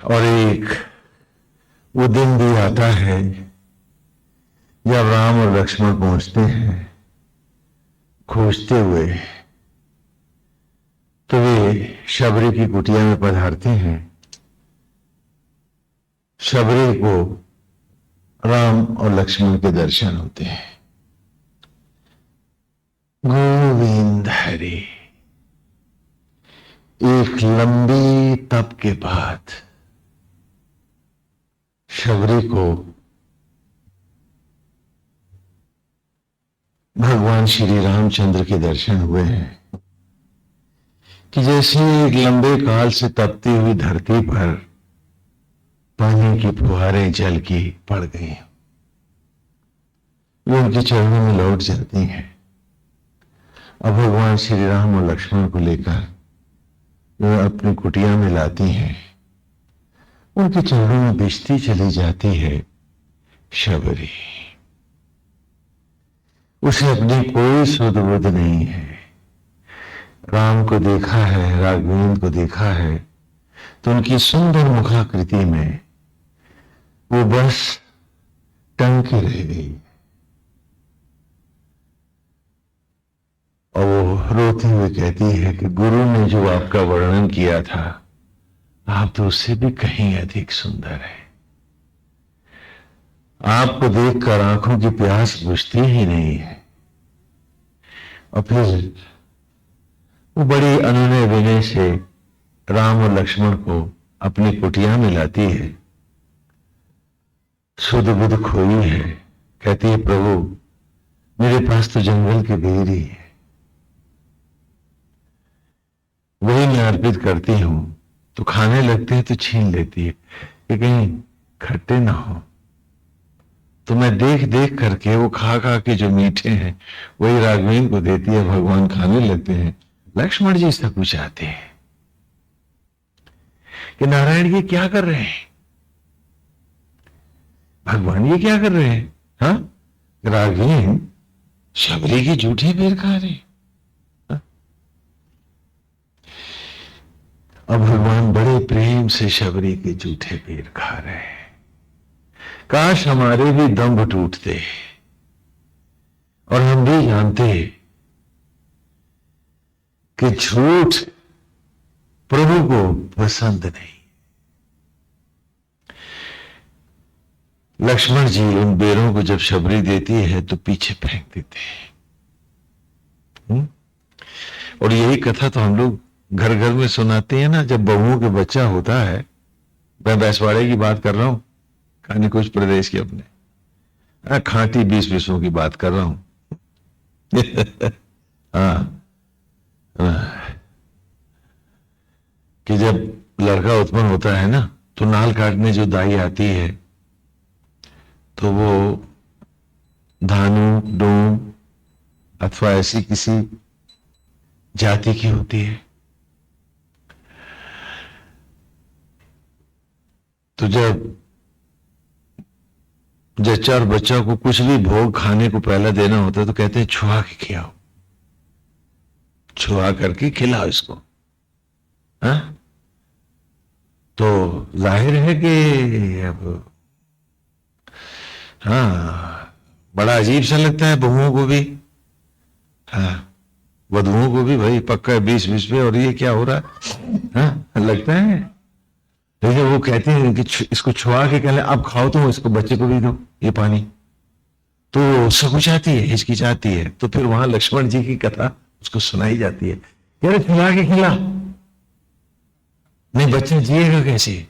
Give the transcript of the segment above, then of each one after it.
और एक वो दिन भी आता है जब राम और लक्ष्मण पहुंचते हैं खोजते हुए, तो वे शबरी की कुटिया में पधारते हैं। शबरी को राम और लक्ष्मण के दर्शन होते हैं। गोविंद हरि। एक लंबी तप के बाद शबरी को भगवान श्री रामचंद्र के दर्शन हुए हैं कि जैसे एक लंबे काल से तपती हुई धरती पर पानी की फुहारें जल की पड़ गई, वे उनके चरणों में लौट जाती हैं। और भगवान श्री राम और लक्ष्मण को लेकर वे अपनी कुटिया में लाती हैं। उनके चरणों में बिछती चली जाती है शबरी। उसे अपनी कोई सुध बुध नहीं है। राम को देखा है, राघवेंद्र को देखा है, तो उनकी सुंदर मुखाकृति में वो बस टंकी रह गई। और वो रोते हुए कहती है कि गुरु ने जो आपका वर्णन किया था, आप तो उससे भी कहीं अधिक सुंदर है। आपको देखकर आंखों की प्यास बुझती ही नहीं है। और फिर वो बड़ी अनुनय विनय से राम और लक्ष्मण को अपनी कुटिया में लाती है। सुध बुध खोई है। कहती है, प्रभु मेरे पास तो जंगल की बेरी है, वही मैं अर्पित करती हूं। तो खाने लगते हैं तो छीन लेती है कि कहीं खट्टे ना हो। तो मैं देख देख करके वो खा खा के जो मीठे हैं वही राघवेंद्र को देती है। भगवान खाने लगते हैं। लक्ष्मण जी इससे पूछाते हैं कि नारायण ये क्या कर रहे हैं, भगवान ये क्या कर रहे हैं? हाँ, राघवेंद्र शबरी की जूठी बेर खा रहे हैं। और भगवान बड़े प्रेम से शबरी के जूठे बेर खा रहे हैं। काश हमारे भी दंभ टूटते और हम भी जानते कि झूठ प्रभु को पसंद नहीं। लक्ष्मण जी उन बेरों को जब शबरी देती है तो पीछे फेंक देते हैं। और यही कथा तो हम लोग घर घर में सुनाते हैं ना, जब बहुओं के बच्चा होता है। मैं बैसवाड़े की बात कर रहा हूं, खाने कुछ प्रदेश के अपने खांटी 20-20 की बात कर रहा हूं। हाँ, कि जब लड़का उत्पन्न होता है ना, तो नाल काटने जो दाई आती है, तो वो धानु, डोम अथवा ऐसी किसी जाति की होती है। तो जब जच्चा और बच्चा को कुछ भी भोग खाने को पहला देना होता है तो कहते हैं छुआ के खिलाओ, छुआ करके खिलाओ इसको। हाँ, तो जाहिर है कि अब हाँ, बड़ा अजीब सा लगता है बहुओं को भी, हाँ वधुओं को भी। भाई पक्का 20-20 पे, और ये क्या हो रहा है? हाँ, लगता है। लेकिन वो कहते हैं कि इसको छुआ के कहले अब खाओ, तो इसको बच्चे को भी दो ये पानी। तो सकुचाती है, हिचकिचाती है। तो फिर वहां लक्ष्मण जी की कथा उसको सुनाई जाती है, यार खिला के खिला, नहीं बच्चा जिएगा कैसे?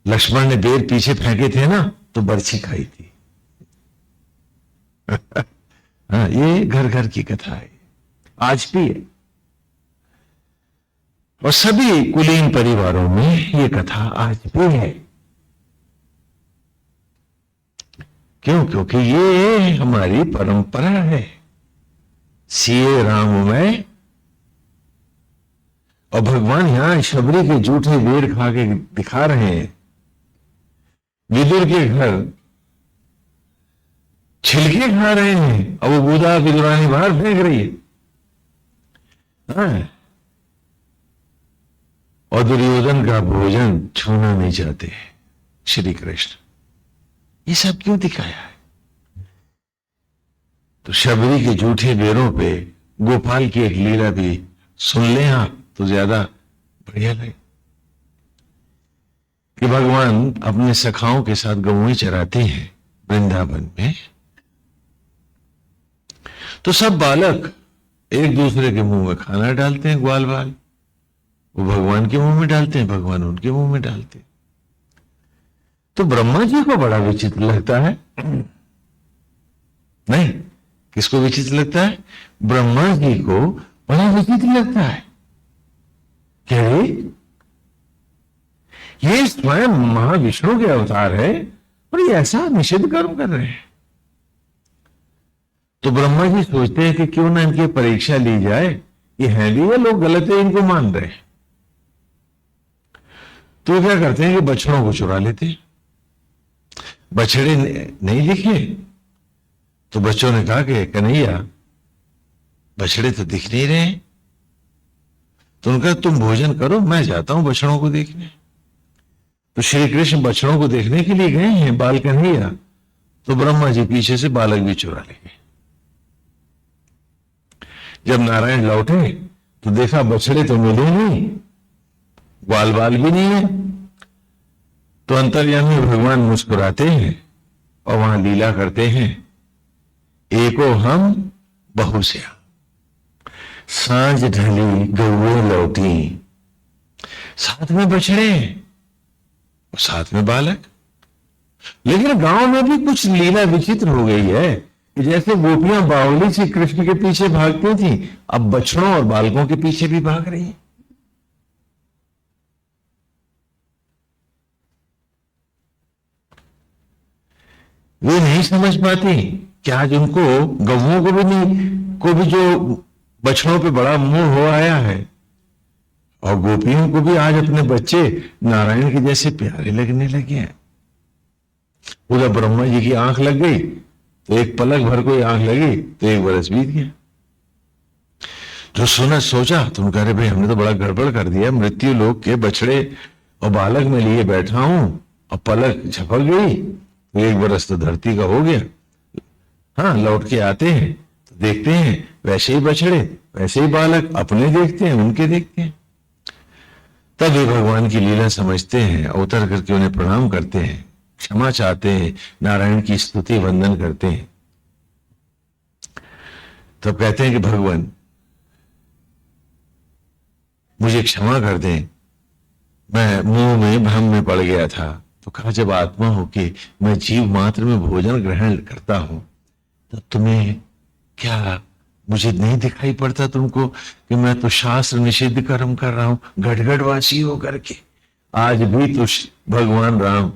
लक्ष्मण ने बेर पीछे फेंके थे ना, तो बरछी खाई थी। हाँ, ये घर घर की कथा है, आज भी है। और सभी कुलीन परिवारों में ये कथा आज भी है। क्यों? क्योंकि ये हमारी परंपरा है। सिए राममय। और भगवान यहां शबरी के जूठे बेर खा के दिखा रहे हैं। विदुर के घर छिलके खा रहे हैं और वो बूढ़ा विदुरानी बाहर फेंक रही है। हाँ। और दुर्योधन का भोजन छूना नहीं चाहते श्री कृष्ण। ये सब क्यों दिखाया है? तो शबरी के झूठे बेरों पे गोपाल की एक लीला भी सुन लें आप तो ज्यादा बढ़िया लगे कि भगवान अपने सखाओं के साथ गौएं चराते हैं वृंदावन में। तो सब बालक एक दूसरे के मुंह में खाना डालते हैं, ग्वाल बाल वो भगवान के मुंह में डालते हैं, भगवान उनके मुंह में डालते हैं। तो ब्रह्मा जी को बड़ा विचित्र लगता है। नहीं, किसको विचित्र लगता है? ब्रह्मा जी को बड़ा विचित्र लगता है। क्या ये स्वयं महाविष्णु के अवतार है और ये ऐसा निषिद्ध कर्म कर रहे हैं। तो ब्रह्मा जी सोचते हैं कि क्यों ना इनकी परीक्षा ली जाए, ये हैं भी ये लोग गलत है, इनको मान रहे हैं। तो क्या करते हैं कि बछड़ों को चुरा लेते हैं। बछड़े नहीं दिखे तो बच्चों ने कहा कि कन्हैया बछड़े तो दिख नहीं रहे। तो उनका तुम भोजन करो, मैं जाता हूं बछड़ों को देखने। तो श्री कृष्ण बछड़ों को देखने के लिए गए हैं बाल कन्हैया, तो ब्रह्मा जी पीछे से बालक भी चुरा ले गए। जब नारायण लौटे तो देखा बछड़े तो मिले नहीं, ग्वाल बाल भी नहीं है। तो अंतर्यामी भगवान मुस्कुराते हैं और वहां लीला करते हैं, एको हम बहु से सांझ ढली गौएं लौटी। साथ में बछड़े और साथ में बालक। लेकिन गांव में भी कुछ लीला विचित्र हो गई है कि जैसे गोपियां बावली से कृष्ण के पीछे भागती थी, अब बछड़ों और बालकों के पीछे भी भाग रही हैं। वे नहीं समझ पाती कि आज उनको गौओं को भी जो बछड़ों पे बड़ा मोह हो आया है, और गोपियों को भी आज अपने बच्चे नारायण के जैसे प्यारे लगने लगे हैं। उधर ब्रह्मा जी की आंख लग गई तो एक पलक भर कोई आंख लगी तो 1 बरस बीत गया। जो सुना सोचा तुम कह रहे भाई हमने तो बड़ा गड़बड़ कर दिया, मृत्यु लोक के बछड़े और बालक में लिए बैठा हूं और पलक झपक गई तो 1 बरस तो धरती का हो गया। हाँ, लौट के आते हैं तो देखते हैं वैसे ही बछड़े वैसे ही बालक, अपने देखते हैं उनके देखते हैं। तब वे भगवान की लीला समझते हैं, अवतर करके उन्हें प्रणाम करते हैं, क्षमा चाहते हैं, नारायण की स्तुति वंदन करते हैं। तब कहते हैं कि भगवान मुझे क्षमा कर दें, मैं मुंह में भ्रम में पड़ गया था। तो कहा जब आत्मा हो के मैं जीव मात्र में भोजन ग्रहण करता हूं तो तुम्हें क्या मुझे नहीं दिखाई पड़ता तुमको कि मैं तो शास्त्र निषिद्ध कर्म कर रहा हूं घटघटवासी हो करके? आज भी तो भगवान राम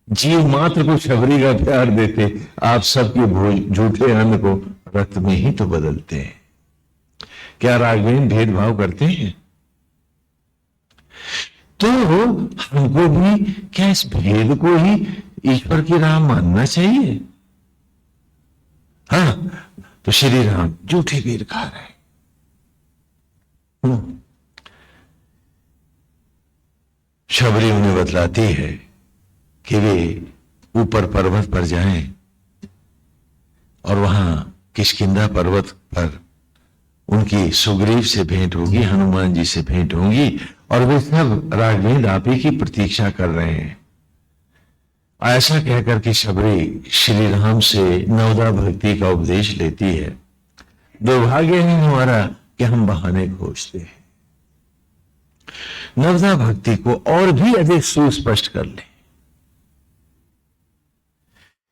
जीव मात्र को शबरी का प्यार देते, आप सबके झूठे अन्न को रक्त में ही तो बदलते हैं। क्या राघवेन भेदभाव करते हैं? तो हमको भी क्या इस भेद को ही ईश्वर की राह मानना चाहिए? हाँ, तो श्री राम झूठे वीर खा रहे। शबरी उन्हें बतलाती है कि वे ऊपर पर्वत पर जाएं और वहां किष्किंधा पर्वत पर उनकी सुग्रीव से भेंट होगी, हनुमान जी से भेंट होंगी और वे सब राघवेंद्र आप ही की प्रतीक्षा कर रहे हैं। ऐसा कहकर के शबरी श्री राम से नवदा भक्ति का उपदेश लेती है। दुर्भाग्य है हमारा कि हम बहाने खोजते हैं। नवदा भक्ति को और भी अधिक सुस्पष्ट कर ले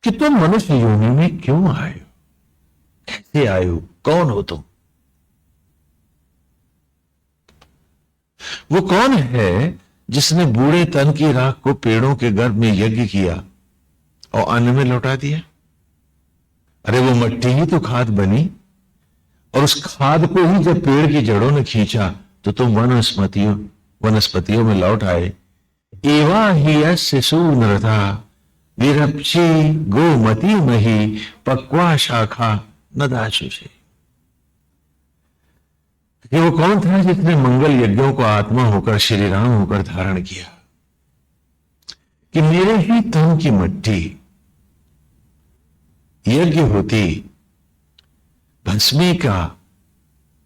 कि तुम मनुष्य योनि में क्यों आए हो, कैसे आए हो, कौन हो तुम? वो कौन है जिसने बूढ़े तन की राख को पेड़ों के गर्भ में यज्ञ किया और अन्न में लौटा दिया? अरे वो मिट्टी ही तो खाद बनी, और उस खाद को ही जब पेड़ की जड़ों ने खींचा तो तुम वनस्पतियों में लौट आए। एवा ही शिशु नृथा विरक्षी गोमती मही पक्वा शाखा नदाशुषे। ये वो कौन था जिसने मंगल यज्ञों को आत्मा होकर श्री राम होकर धारण किया कि मेरे ही तन की मिट्टी यज्ञ होती, भस्मी का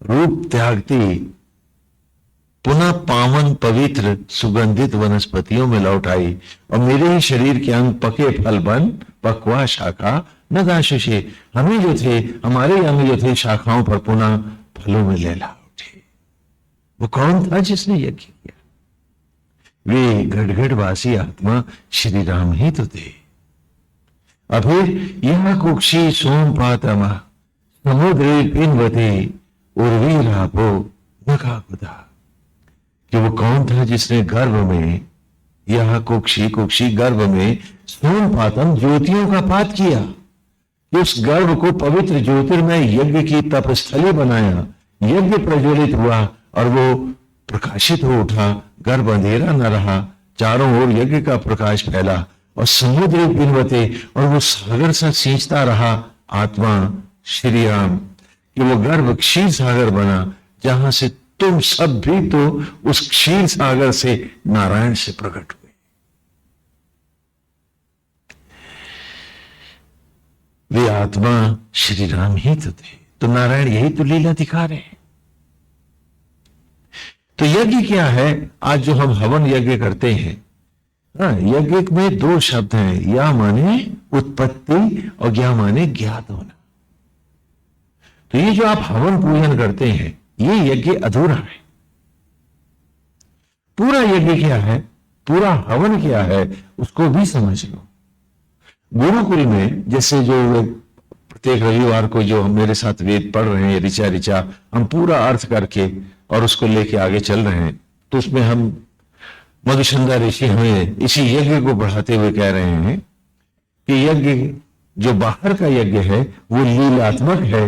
रूप त्यागती, पुनः पावन पवित्र सुगंधित वनस्पतियों में लौट आई और मेरे ही शरीर के अंग पके फल बन पक्वा शाखा न दाशुषे, हमें जो थे, हमारे अंग जो थे शाखाओं पर पुनः फलों में लहला उठे। वो कौन था जिसने यज्ञ किया? वे गढ़गढ़वासी आत्मा श्री राम ही तो थे। अभी यह कुक्षी सोमपातम समुद्रे पिन्वते उर्वीरापो नखाकुदा, कि वो कौन था जिसने गर्भ में, यह कुक्षी गर्भ में सोमपातम ज्योतियों का पात किया, कि उस गर्भ को पवित्र ज्योतिर्मय यज्ञ की तपस्थली बनाया, यज्ञ प्रज्वलित हुआ और वो प्रकाशित हो उठा, गर्भ अंधेरा न रहा, चारों ओर यज्ञ का प्रकाश फैला और समुद्र पिन्वते, और वो सागर सा सींचता रहा आत्मा श्री राम, कि वो गर्भ क्षीर सागर बना, जहां से तुम सब भी तो उस क्षीर सागर से नारायण से प्रकट हुए। वे आत्मा श्री राम ही तो थे, तो नारायण यही तो लीला दिखा रहे हैं। तो यज्ञ क्या है? आज जो हम हवन यज्ञ करते हैं, यज्ञ में दो शब्द हैं, या माने उत्पत्ति और या माने ज्ञात होना। तो ये जो आप हवन पूजन करते हैं, ये यज्ञ अधूरा है। पूरा यज्ञ क्या है, पूरा हवन क्या है, उसको भी समझ लो। गुरुकुल में जैसे जो प्रत्येक रविवार को जो हम मेरे साथ वेद पढ़ रहे हैं, ऋचा ऋचा, हम पूरा अर्थ करके और उसको लेके आगे चल रहे हैं, तो उसमें हम मधुचंदा ऋषि हमें इसी यज्ञ को बढ़ाते हुए कह रहे हैं कि यज्ञ जो बाहर का यज्ञ है वो लीलात्मक है,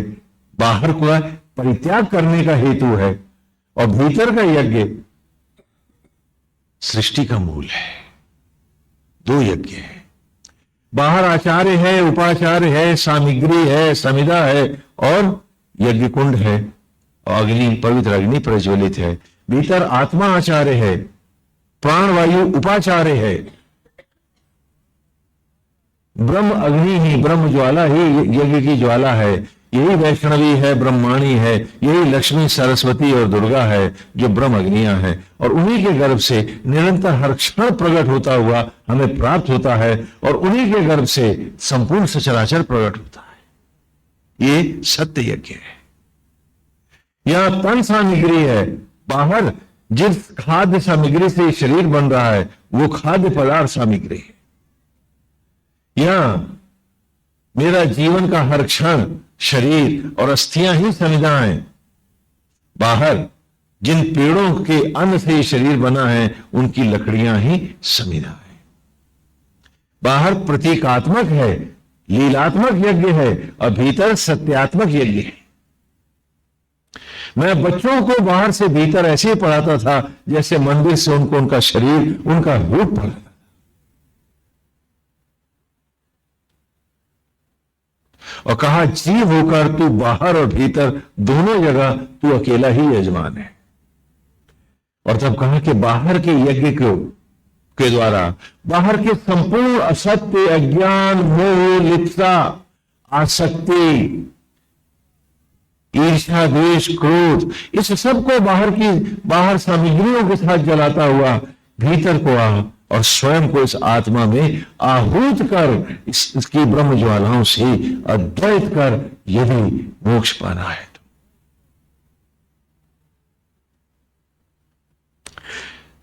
बाहर को परित्याग करने का हेतु है, और भीतर का यज्ञ सृष्टि का मूल है। दो यज्ञ है, बाहर आचार्य है, उपाचार्य है, सामग्री है, समिधा है और यज्ञ कुंड है, अग्नि, पवित्र अग्नि प्रज्वलित है। भीतर आत्मा आचार्य है, प्राणवायु उपाचार्य है, ब्रह्म अग्नि ही, ब्रह्म ज्वाला ही यज्ञ की ज्वाला है। यही वैष्णवी है, ब्रह्माणी है, यही लक्ष्मी, सरस्वती और दुर्गा है जो ब्रह्म अग्नियां हैं, और उन्हीं के गर्भ से निरंतर हर क्षण प्रकट होता हुआ हमें प्राप्त होता है, और उन्हीं के गर्भ से संपूर्ण सचराचर प्रकट होता है। ये सत्य यज्ञ है। यहां तन सामग्री है, बाहर जिस खाद्य सामग्री से शरीर बन रहा है वो खाद्य पदार्थ सामग्री है। यहां मेरा जीवन का हर क्षण शरीर और अस्थियां ही समिधाएं, बाहर जिन पेड़ों के अन्न से शरीर बना है उनकी लकड़ियां ही समिधा है। बाहर प्रतीकात्मक है, लीलात्मक यज्ञ है, और भीतर सत्यात्मक यज्ञ है। मैं बच्चों को बाहर से भीतर ऐसे ही पढ़ाता था जैसे मंदिर से उनको उनका शरीर, उनका रूप पढ़ाता। और कहा, जीव होकर तू बाहर और भीतर दोनों जगह तू अकेला ही यजमान है। और तब कहा कि बाहर के यज्ञ के द्वारा बाहर के संपूर्ण असत्य, अज्ञान, मोह, लिप्सा, आसक्ति, ईर्ष्या, द्वेष, क्रोध, इस सब को बाहर सामग्रियों के साथ जलाता हुआ भीतर को आ और स्वयं को इस आत्मा में आहूत कर इसकी ब्रह्म ज्वालाओं से अद्वैत कर, यदि मोक्ष पाना है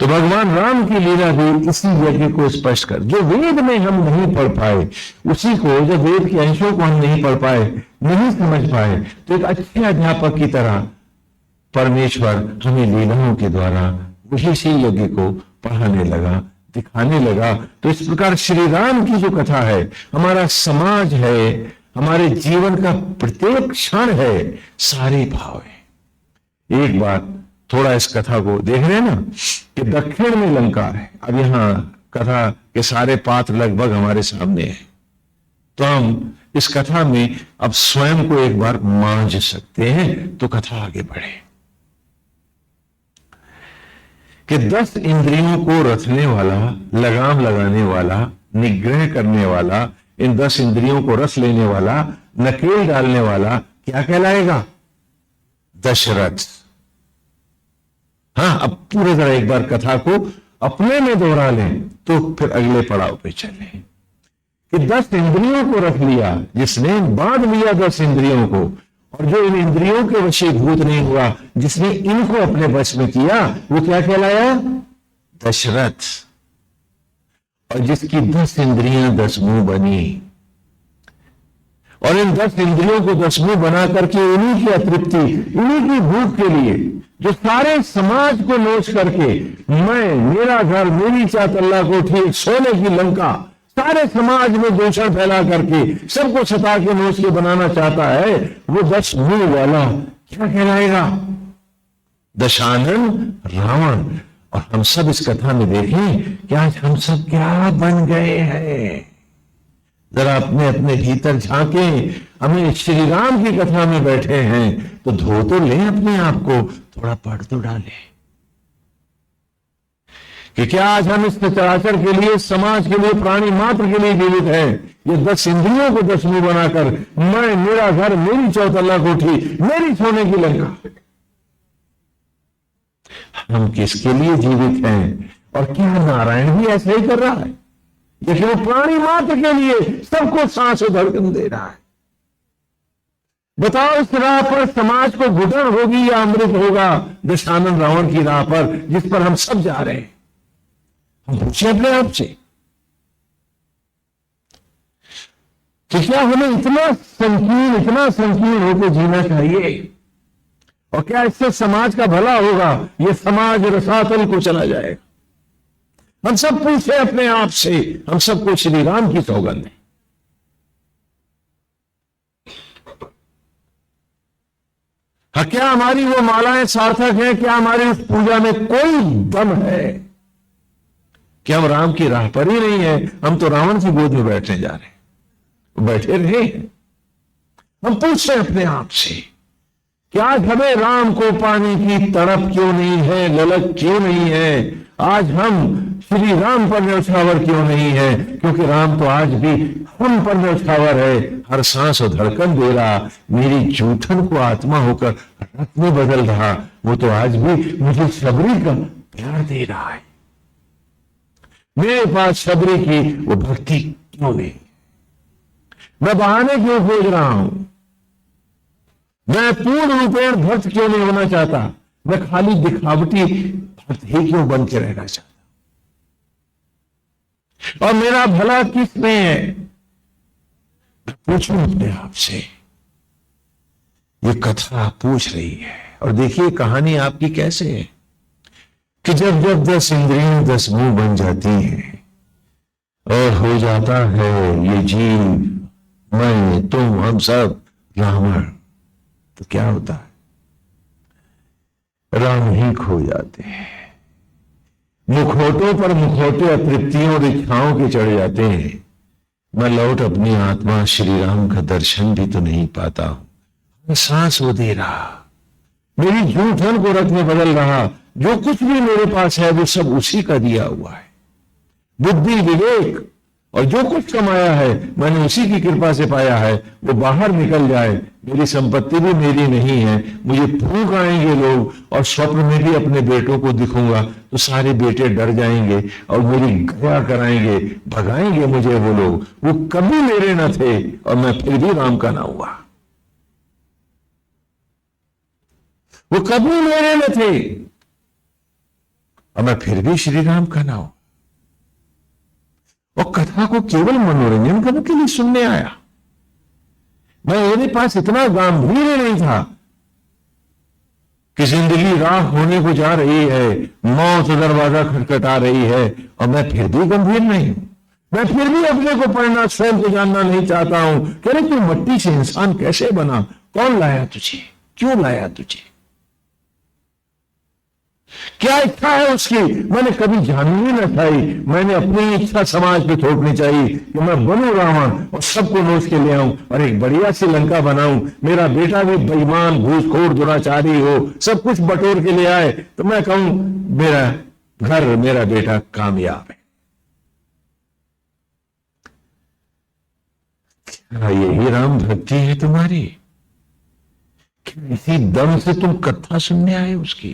तो भगवान राम की लीला भी इसी यज्ञ को स्पष्ट कर, जो वेद में हम नहीं पढ़ पाए उसी को, जो वेद के अंशों को हम नहीं पढ़ पाए, नहीं समझ पाए, तो एक अच्छे अध्यापक की तरह परमेश्वर हमें लीलाओं के द्वारा उसी से यज्ञ को पढ़ाने लगा, दिखाने लगा। तो इस प्रकार श्री राम की जो कथा है, हमारा समाज है, हमारे जीवन का प्रत्येक क्षण है, सारे भाव है। एक बात, थोड़ा इस कथा को देख रहे हैं ना कि दक्षिण में लंका है। अब यहां कथा के सारे पात्र लगभग हमारे सामने हैं, तो हम इस कथा में अब स्वयं को एक बार मांझ सकते हैं, तो कथा आगे बढ़े। कि 10 इंद्रियों को रचने वाला, लगाम लगाने वाला, निग्रह करने वाला, इन 10 इंद्रियों को रस लेने वाला, नकेल डालने वाला क्या कहलाएगा? दशरथ। हाँ, अब पूरे तरह एक बार कथा को अपने में दोहरा लें तो फिर अगले पड़ाव पे चलें कि 10 इंद्रियों को रख लिया जिसने, बांध लिया 10 इंद्रियों को, और जो इन इंद्रियों के वशीभूत नहीं हुआ, जिसने इनको अपने वश में किया, वो क्या कहलाया? दशरथ। और जिसकी 10 इंद्रियां 10 मुंह बनी, और इन 10 इंद्रियों को 10 मुंह बना करके इन्हीं की अतृप्ति, इन्हीं की भूख के लिए जो सारे समाज को नोच करके, मैं, मेरा घर, मेरी चातल्ला कोठी, सोने की लंका, सारे समाज में दूषण फैला करके सबको सता के नोच के बनाना चाहता है, वो 10 मुंह वाला क्या कहलाएगा? दशानन रावण। और हम सब इस कथा में देखें कि आज हम सब क्या बन गए हैं। जरा अपने अपने भीतर झांकें। हमें श्री राम की कथा में बैठे हैं तो धो तो लें अपने आप को, थोड़ा पढ़ तो डालें कि क्या आज हम इस चराचर के लिए, समाज के लिए, प्राणी मात्र के लिए जीवित हैं। ये 10 इंद्रियों को 10 मुंह बनाकर, मैं, मेरा घर, मेरी चौतल्ला कोठी, मेरी सोने की लंका, हम किसके लिए जीवित हैं? और क्या नारायण भी ऐसा ही कर रहा है? लेकिन वो प्राणी मात्र के लिए सबको सांस और धड़कन दे रहा है। बताओ, इस राह पर समाज को घुटन होगी या अमृत होगा? दशानन रावण की राह पर, जिस पर हम सब जा रहे हैं। हम पूछे अपने आप से कि क्या हमें इतना संकीर्ण होकर जीना चाहिए? और क्या इससे समाज का भला होगा? यह समाज रसातल को चला जाएगा। हम सब पूछे अपने आप से, हम सबको श्री राम की सौगंध है। हाँ, क्या हमारी वो मालाएं सार्थक हैं? क्या हमारी उस पूजा में कोई दम है? क्या हम राम की राह पर ही नहीं है? हम तो रावण की गोद में बैठने जा रहे हैं, बैठे रहे हैं। हम पूछ रहे अपने आप से कि आज हमें राम को पाने की तड़प क्यों नहीं है, ललक क्यों नहीं है? आज हम श्री राम पर न्यौछावर क्यों नहीं है? क्योंकि राम तो आज भी हम पर न्यौछावर है, हर सांस और धड़कन दे रहा, मेरी जूठन को आत्मा होकर रथ में बदल रहा। वो तो आज भी मुझे शबरी का प्यार दे रहा है। मेरे पास शबरी की वो भक्ति क्यों नहीं? मैं बहाने क्यों खोज रहा हूं? मैं पूर्ण रूपेण भक्त क्यों नहीं होना चाहता? मैं खाली दिखावटी भक्त ही क्यों बन के रहना चाहता? और मेरा भला किस में है? पूछूं अपने आप से। ये कथा पूछ रही है। और देखिए कहानी आपकी कैसे है कि जब जब 10 इंद्रियां 10 मुंह बन जाती हैं और हो जाता है ये जीव, मैं, तुम, हम सब रावण, तो क्या होता है? राम ही खो जाते हैं। मुखौटों पर मुखौटे अतृप्तियों और इच्छाओं के चढ़ जाते हैं। मैं लौट अपनी आत्मा श्री राम का दर्शन भी तो नहीं पाता हूं। सांस वो दे रहा, मेरी जूठन को रथ में बदल रहा। जो कुछ भी मेरे पास है वो सब उसी का दिया हुआ है। बुद्धि, विवेक और जो कुछ कमाया है मैंने उसी की कृपा से पाया है। वो बाहर निकल जाए, मेरी संपत्ति भी मेरी नहीं है। मुझे फूंक आएंगे लोग और स्वप्न में भी अपने बेटों को दिखूंगा तो सारे बेटे डर जाएंगे और मेरी गया कराएंगे, भगाएंगे मुझे वो लोग। वो कभी मेरे न थे और मैं फिर भी राम का ना हुआ। वो कभी मेरे न थे और मैं फिर भी श्री राम का ना हूं। और कथा को केवल मनोरंजन करने के लिए सुनने आया। मेरे पास इतना गांभीर्य नहीं था कि जिंदगी राख होने को जा रही है, मौत दरवाजा खटखटा रही है और मैं फिर भी गंभीर नहीं हूं। मैं फिर भी अपने को पढ़ना, स्वयं को जानना नहीं चाहता हूं। कह रहे तू मट्टी से इंसान कैसे बना? कौन लाया तुझे? क्यों लाया तुझे? क्या इच्छा है उसकी? मैंने कभी जानी न चाहिए। मैंने अपनी इच्छा समाज पे थोपनी चाहिए कि मैं बनूं रावण और सबको नोच के ले आऊं और एक बढ़िया सी लंका बनाऊं। मेरा बेटा भी बेईमान, घूसखोर, दुराचारी हो, सब कुछ बटोर के ले आए तो मैं कहूं मेरा घर मेरा बेटा कामयाब है। क्या यही राम भक्ति है तुम्हारी? क्या इसी दम से तुम कथा सुनने आए उसकी?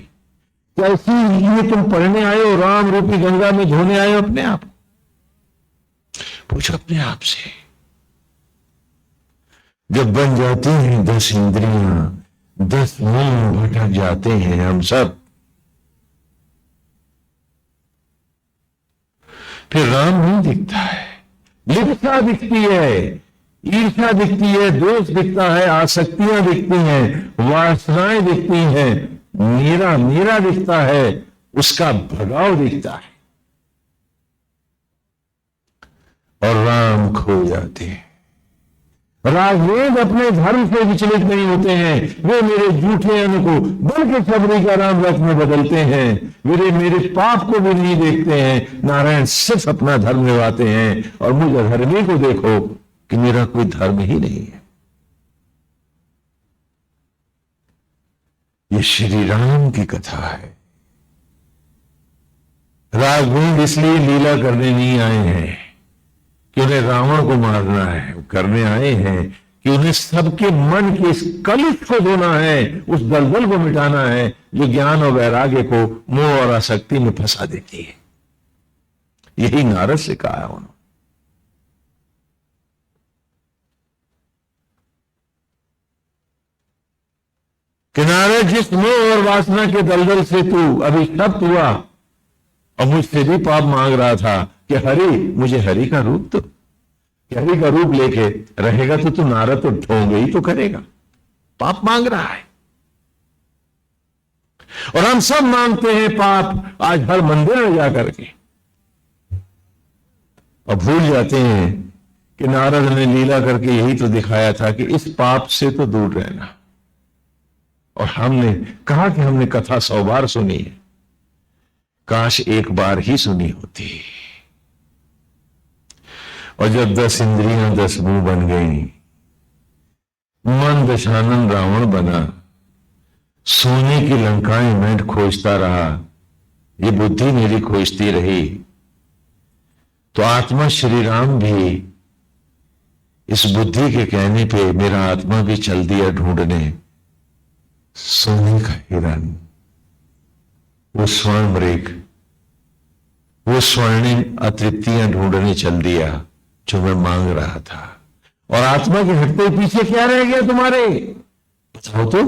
क्या इसीलिए तुम पढ़ने आए हो, राम रूपी गंगा में धोने आए हो अपने आप? पूछो अपने आप से। जब बन जाती हैं 10 इंद्रियां, 10 मन भटक जाते हैं हम सब। फिर राम नहीं दिखता है, लिप्सा दिखती है, ईर्ष्या दिखती है, दोष दिखता है, आसक्तियां दिखती हैं, वासनाएं दिखती हैं, मेरा मेरा दिखता है, उसका भगाव दिखता है, और राम खो जाते हैं। राघवेंद्र अपने धर्म से विचलित नहीं होते हैं, वे मेरे झूठे अन्न को बल्कि सबरी का राम रथ में बदलते हैं। वे मेरे पाप को भी नहीं देखते हैं। नारायण सिर्फ अपना धर्म निभाते हैं, और मुझ अधर्मी को देखो कि मेरा कोई धर्म ही नहीं है। ये श्री राम की कथा है। राघवेंद्र इसलिए लीला करने नहीं आए हैं कि उन्हें रावण को मारना है, करने आए हैं कि उन्हें सबके मन के इस कलुष को धोना है, उस दलदल को मिटाना है जो ज्ञान और वैराग्य को मोह और आसक्ति में फंसा देती है। यही नारद से कहा है उन्होंने। कि नारद, जिस मोह और वासना के दलदल से तू अभी शब्द हुआ और मुझसे भी पाप मांग रहा था कि हरि, मुझे हरि का रूप तो, हरि का रूप लेके रहेगा तो तू नारद तो ढोंगे ही तो करेगा। पाप मांग रहा है, और हम सब मांगते हैं पाप आज हर मंदिर में जाकर के, और भूल जाते हैं कि नारद ने लीला करके यही तो दिखाया था कि इस पाप से तो दूर रहना। और हमने कहा कि हमने कथा 100 बार सुनी है, काश एक बार ही सुनी होती। और जब 10 इंद्रियां 10 मुंह बन गई, मन दशानन रावण बना, सोने की लंकाएं मैं खोजता रहा, ये बुद्धि मेरी खोजती रही, तो आत्मा श्री राम भी इस बुद्धि के कहने पे मेरा आत्मा भी चल दिया ढूंढने सोने का हिरन, वो स्वर्ण मृग, वो स्वर्णिम अतृप्तियां ढूंढने चल दिया जो मैं मांग रहा था। और आत्मा के हटते पीछे क्या रह गया तुम्हारे? बताओ तो,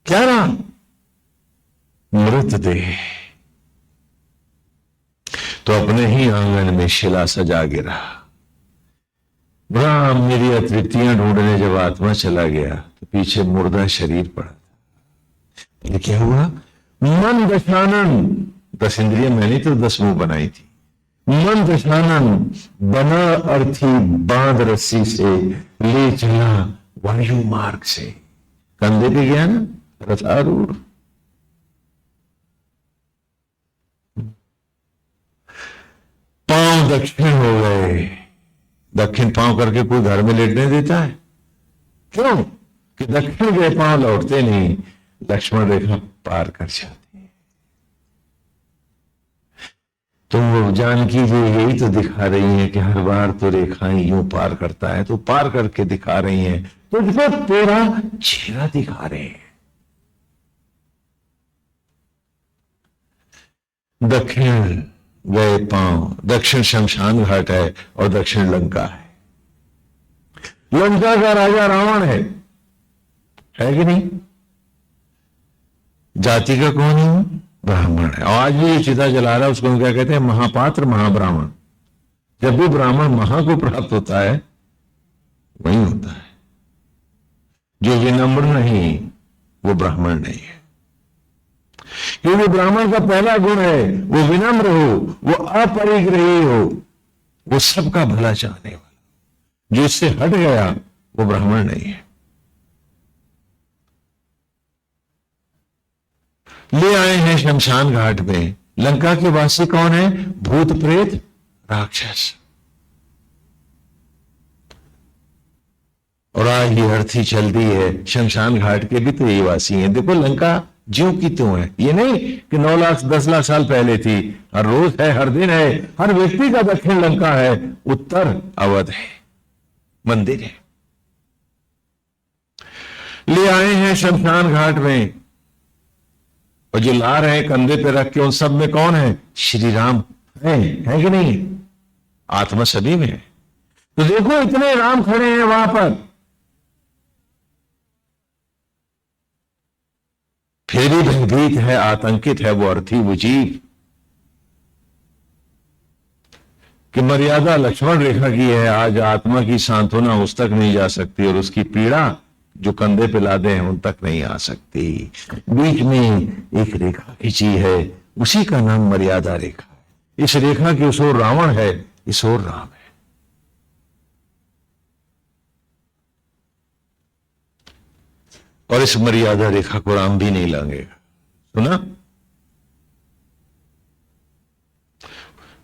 क्या रहा? मृतदेह। तो अपने ही आंगन में शिला सजा गिरा। राम, मेरी अतृप्तियां ढूंढने जब आत्मा चला गया तो पीछे मुर्दा शरीर पड़ा था। ये क्या हुआ? मन दशानन, 10 इंद्रियां मैंने तो 10 मुंह बनाई थी। मन दशानन बना अर्थी बांध रस्सी से, ले चला वायु मार्ग से। कंधे पे गया ना रथारूढ़, पांव दक्षिण हो गए। दक्षिण पांव करके कोई घर में लेटने देता है? क्यों? कि दक्षिण गए पांव लौटते नहीं, लक्ष्मण रेखा पार कर जाते हैं। तुम वो जानकी जी यही तो दिखा रही हैं कि हर बार तो रेखाएं यूं पार करता है, तो पार करके दिखा रही हैं, तुझको तेरा चेहरा दिखा रहे हैं। दक्षिण गए पांव, दक्षिण शमशान घाट है और दक्षिण लंका है। लंका का राजा रावण है कि नहीं? जाति का कौन है? ब्राह्मण है। और आज भी ये चिता जला रहा है, उसको क्या कहते हैं? महापात्र, महाब्राह्मण। जब भी ब्राह्मण महा को प्राप्त होता है वही होता है। जो विनम्र नहीं वो ब्राह्मण नहीं है, क्योंकि ब्राह्मण का पहला गुण है वो विनम्र हो, वो अपरिग्रही हो, वो सबका भला चाहने वाला। जो इससे हट गया वो ब्राह्मण नहीं है। ले आए हैं शमशान घाट में। लंका के वासी कौन है? भूत प्रेत राक्षस। और आज ये अर्थी चल रही है, शमशान घाट के भी तो यही वासी हैं। देखो लंका ज्यों की त्यों है। ये नहीं कि 9 लाख 10 लाख साल पहले थी। हर रोज है, हर दिन है, हर व्यक्ति का दक्षिण लंका है, उत्तर अवध है, मंदिर है। ले आए हैं शमशान घाट में, और जो ला रहे हैं कंधे पे रख के, उन सब में कौन है? श्री राम है कि नहीं? आत्मा सभी में है। तो देखो इतने राम खड़े हैं वहां पर, फिर भी भयभीत है, आतंकित है वो अर्थी, वो जीव, कि मर्यादा लक्ष्मण रेखा की है। आज आत्मा की सांत्वना उस तक नहीं जा सकती, और उसकी पीड़ा जो कंधे पे लादे हैं उन तक नहीं आ सकती। बीच में एक रेखा खींची है, उसी का नाम मर्यादा रेखा है। इस रेखा की उस ओर रावण है, इस ओर राम है। और इस मर्यादा रेखा को राम भी नहीं लांघेगा। सुना?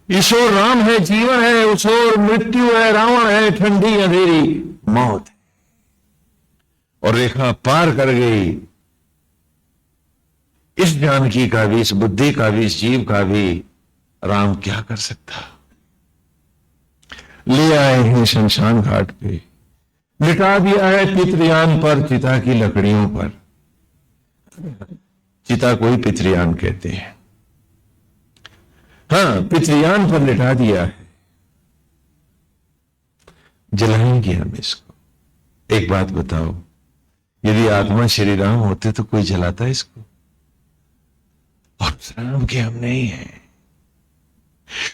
इस ओर राम है, जीवन है, उस ओर मृत्यु है, रावण है, ठंडी अंधेरी मौत है। और रेखा पार कर गई। इस जानकी का भी, इस बुद्धि का भी, इस जीव का भी राम क्या कर सकता? ले आए हैं शमशान घाट पे, लिटा दिया है पितृयान पर, चिता की लकड़ियों पर। चिता को ही पितृयान कहते हैं। हाँ, पितृयान पर लिटा दिया है। जलाएंगे हम इसको। एक बात बताओ, यदि आत्मा श्री राम होते तो कोई जलाता इसको? और उस राम के हम नहीं है।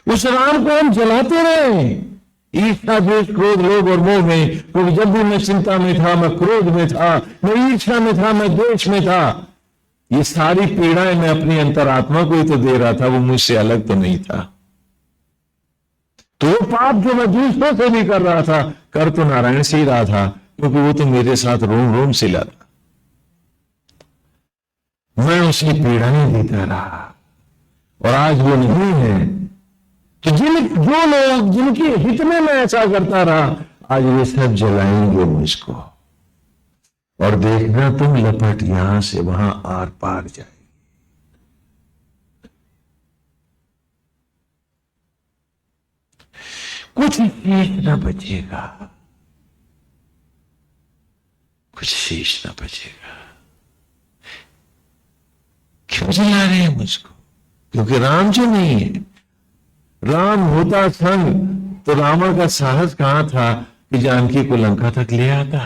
उस राम को हम जलाते रहे, ईर्ष्या द्वेष क्रोध लोभ और मोह में। क्योंकि जब भी मैं चिंता में था, मैं क्रोध में था, मैं ईर्ष्या में था, मैं द्वेष में था, ये सारी पीड़ाएं मैं अपनी अंतरात्मा को ही तो दे रहा था, वो मुझसे अलग तो नहीं था। तो वो पाप जो मैं दूसरों से भी कर रहा था, कर तो नारायण से ही रहा था, क्योंकि वो तो मेरे साथ रोम रोम सिला था। मैं उसे पीड़ाएं देता रहा, और आज वो नहीं है। तो जो लोग जिनके हित में मैं ऐसा करता रहा, आज वे सब जलाएंगे मुझको। और देखना तुम लपट यहां से वहां आर पार जाएगी। कुछ शेष न बचेगा, कुछ शेष न बचेगा। क्यों जला रहे हैं मुझको? क्योंकि राम जो नहीं है। राम होता संग तो रावण का साहस कहां था कि जानकी को लंका तक ले आता।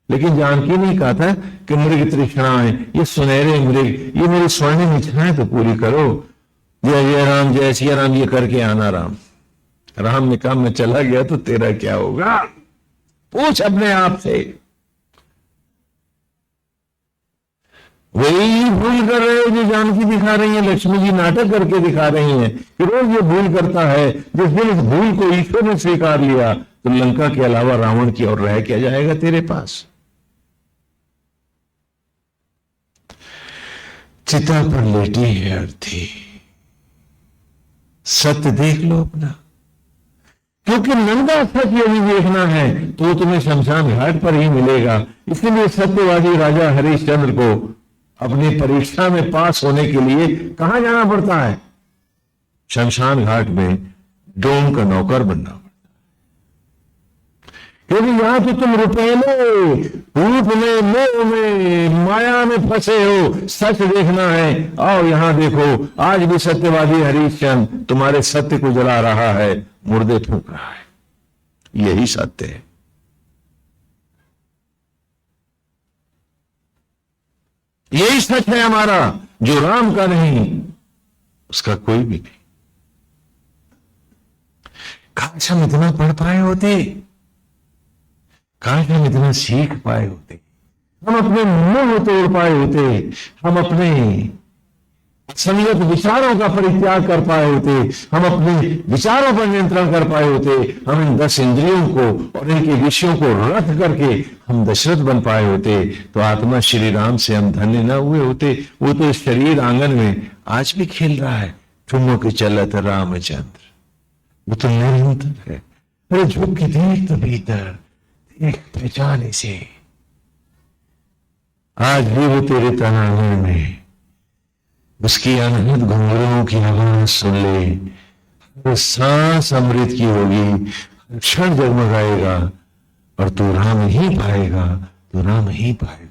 लेकिन जानकी नहीं कहा था कि मृग तृष्णाएं, ये सुनहरे मृग, ये मेरी स्वर्णिम इच्छाएं तो पूरी करो। जय जय राम, जय सिया राम, ये करके आना। राम ने कहा मैं चला गया तो तेरा क्या होगा? पूछ अपने आप से। वही भूल कर रहे हो जो जानकी दिखा रही है, लक्ष्मी जी नाटक करके दिखा रही हैं कि रोज ये भूल करता है। जिस दिन इस भूल को ईश्वर ने स्वीकार लिया तो लंका के अलावा रावण की और रह क्या जाएगा तेरे पास? चिता पर लेटी है अर्थी, सत्य देख लो अपना। क्योंकि नंगा सच यदि देखना है तो तुम्हें शमशान घाट पर ही मिलेगा। इसलिए सत्यवादी राजा हरिश्चंद्र को अपनी परीक्षा में पास होने के लिए कहां जाना पड़ता है? शमशान घाट में डोम का नौकर बनना पड़ता है। क्योंकि यहां तो तुम रुपये रूप में, मोह में, माया में फंसे हो। सच देखना है, आओ यहां देखो। आज भी सत्यवादी हरिश्चंद्र तुम्हारे सत्य को जला रहा है, मुर्दे फूंक रहा है। यही सत्य है। यही सच है हमारा, जो राम का नहीं उसका कोई भी नहीं। काश हम इतना पढ़ पाए होते, काश हम इतना सीख पाए होते, हम अपने मोह तोड़ पाए होते, हम अपने असंगत विचारों का परित्याग कर पाए होते, हम अपने विचारों पर नियंत्रण कर पाए होते, हम इन 10 इंद्रियों को और इनके विषयों को रद्द करके हम दशरथ बन पाए होते, तो आत्मा श्री राम से हम धन्य न हुए होते। वो तो इस शरीर आंगन में आज भी खेल रहा है, ठुमक चलत रामचंद्र, वो तो निरंतर है। अरे झुक के देख तो भीतर, देख पहचान इसे। आज भी वो तेरे तन आंगन में उसकी अनहद घुंघरुओं की आवाज सुन ले, हर सांस अमृत की होगी, हर क्षण जगमगाएगा और तू राम ही पाएगा, तू राम ही पाएगा।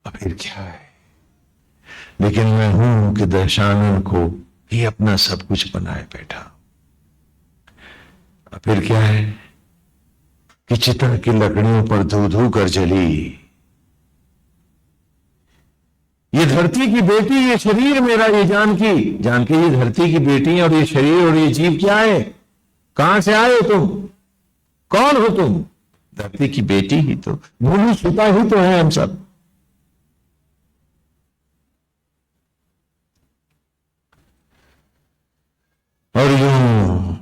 अब फिर क्या है? लेकिन मैं हूं कि दशानन को ही अपना सब कुछ बनाए बैठा। अब फिर क्या है कि चिता की लकड़ियों पर धू धू कर जली। ये धरती की बेटी, ये शरीर मेरा, ये जान के ये धरती की बेटी और ये शरीर और ये जीव क्या है? कहां से आए तुम? कौन हो तुम? धरती की बेटी ही तो, भूमि सुता ही तो है हम सब। और यूं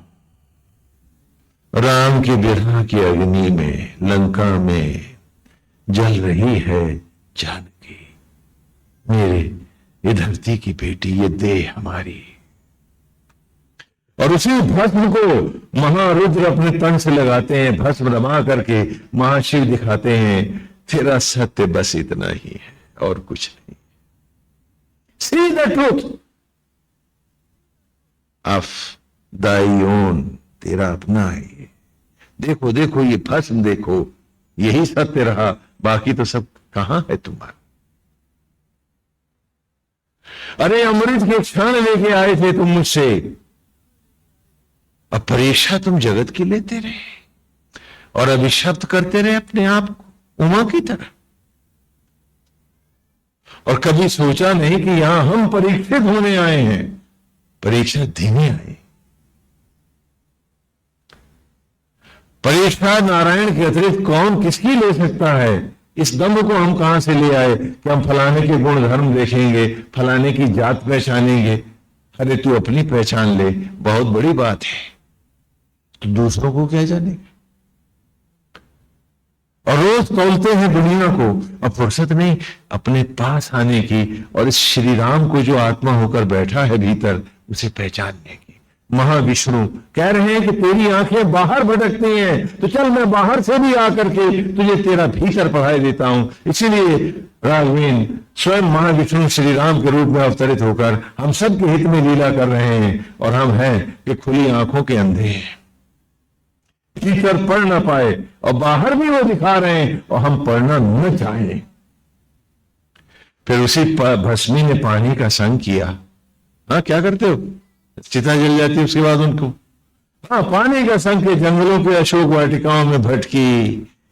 राम की विरह की अग्नि में लंका में जल रही है जानकी, मेरे ये धरती की बेटी, ये देह हमारी। और उसी भस्म को महारुद्र अपने तन से लगाते हैं, भस्म रमा करके महाशिव दिखाते हैं, तेरा सत्य बस इतना ही है और कुछ नहीं। See the truth of thy own, तेरा अपना है। देखो देखो ये भस्म देखो, यही सत्य रहा, बाकी तो सब कहां है तुम्हारा? अरे अमृत के क्षण लेके आए थे तुम मुझसे, अब परीक्षा तुम जगत की लेते रहे और अभिशप्त करते रहे अपने आप को उमा की तरह। और कभी सोचा नहीं कि यहां हम परीक्षित होने आए हैं, परीक्षा देने आए। परीक्षा नारायण के अतिरिक्त कौन किसकी ले सकता है? इस दम्भ को हम कहां से ले आए कि हम फलाने के गुण धर्म देखेंगे, फलाने की जात पहचानेंगे। अरे तू अपनी पहचान ले, बहुत बड़ी बात है, तो दूसरों को क्या जानेंगे? और रोज तौलते हैं दुनिया को, अब फुर्सत नहीं अपने पास आने की और इस श्री राम को जो आत्मा होकर बैठा है भीतर, उसे पहचानने की। महाविष्णु कह रहे हैं कि तेरी आंखें बाहर भटकती हैं, तो चल मैं बाहर से भी आकर के तुझे तेरा भीतर पढ़ाई देता हूं। इसीलिए राघवेन स्वयं महाविष्णु श्री राम के रूप में अवतरित होकर हम सबके हित में लीला कर रहे हैं, और हम हैं कि खुली आंखों के अंधे हैं, भीतर पढ़ ना पाए, और बाहर भी वो दिखा रहे हैं और हम पढ़ना न चाहें। फिर उसी भस्मी ने पानी का संग किया। हाँ, क्या करते हो? चिता जल जाती है, उसके बाद उनको हाँ पानी का संग के जंगलों के अशोक वाटिकाओं में भटकी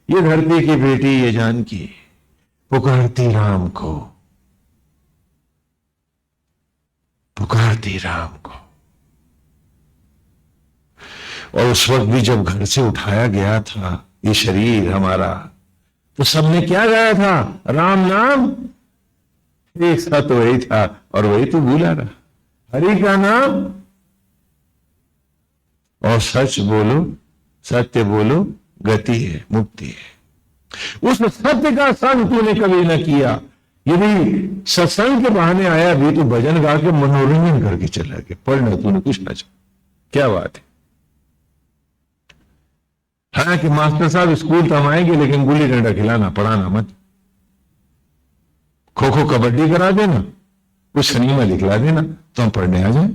ये धरती की बेटी, ये जानकी पुकारती राम को, पुकारती राम को। और उस वक्त भी जब घर से उठाया गया था ये शरीर हमारा, तो सबने क्या गाया था? राम नाम एक साथ वही था, और वही तो भूला रहा। हरि का नाम और सच बोलो, सत्य बोलो, गति है, मुक्ति है। उस सत्य का संग तूने कभी न किया। यदि सत्संग के बहाने आया भी तो भजन गा के मनोरंजन करके चला गया, पढ़ना तूने कुछ ना चाह। क्या बात है? हालांकि मास्टर साहब स्कूल तो हम आएंगे, लेकिन गुल्ली डंडा खिलाना, पढ़ाना मत। खो खो कबड्डी करा देना, कुछ सिनेमा दिखला देना, तो हम पढ़ने आ जाए।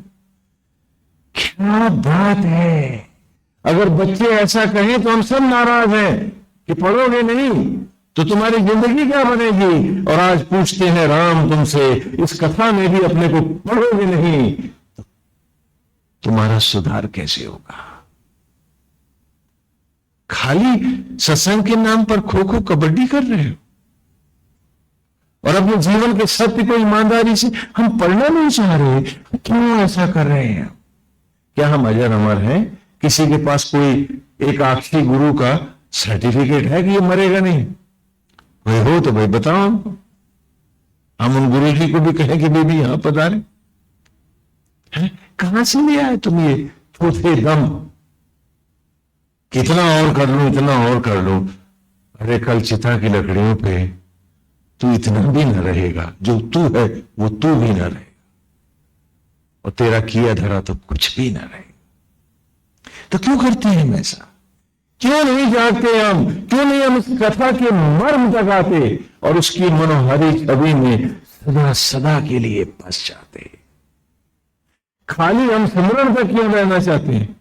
क्या बात है! अगर बच्चे ऐसा कहें तो हम सब नाराज हैं कि पढ़ोगे नहीं तो तुम्हारी जिंदगी क्या बनेगी। और आज पूछते हैं राम तुमसे, इस कथा में भी अपने को पढ़ोगे नहीं तो तुम्हारा सुधार कैसे होगा? खाली सत्संग के नाम पर खो खो कबड्डी कर रहे हो, और अपने जीवन के सत्य को ईमानदारी से हम पढ़ना नहीं चाह रहे। क्यों ऐसा कर रहे हैं? क्या हम अजर अमर हैं? किसी के पास कोई एक आखिरी गुरु का सर्टिफिकेट है कि ये मरेगा नहीं? कोई हो तो भाई बताओ हमको, हम उन गुरु जी को भी कहें कि बेबी यहां पधारे। कहां से ले आए तुम ये छोटे दम? कितना और कर लूं, इतना और कर लूं। अरे कल चिता की लकड़ियों पे तू इतना भी न रहेगा, जो तू है वो तू भी न रहेगा, और तेरा किया धरा तो कुछ भी न रहेगा। तो क्यों करते हैं हम ऐसा? क्यों नहीं जागते हम? क्यों नहीं हम इस कथा के मर्म तक आते और उसकी मनोहारी छवि में सदा सदा के लिए बस जाते। खाली हम सिमरन तक क्यों रहना चाहते हैं,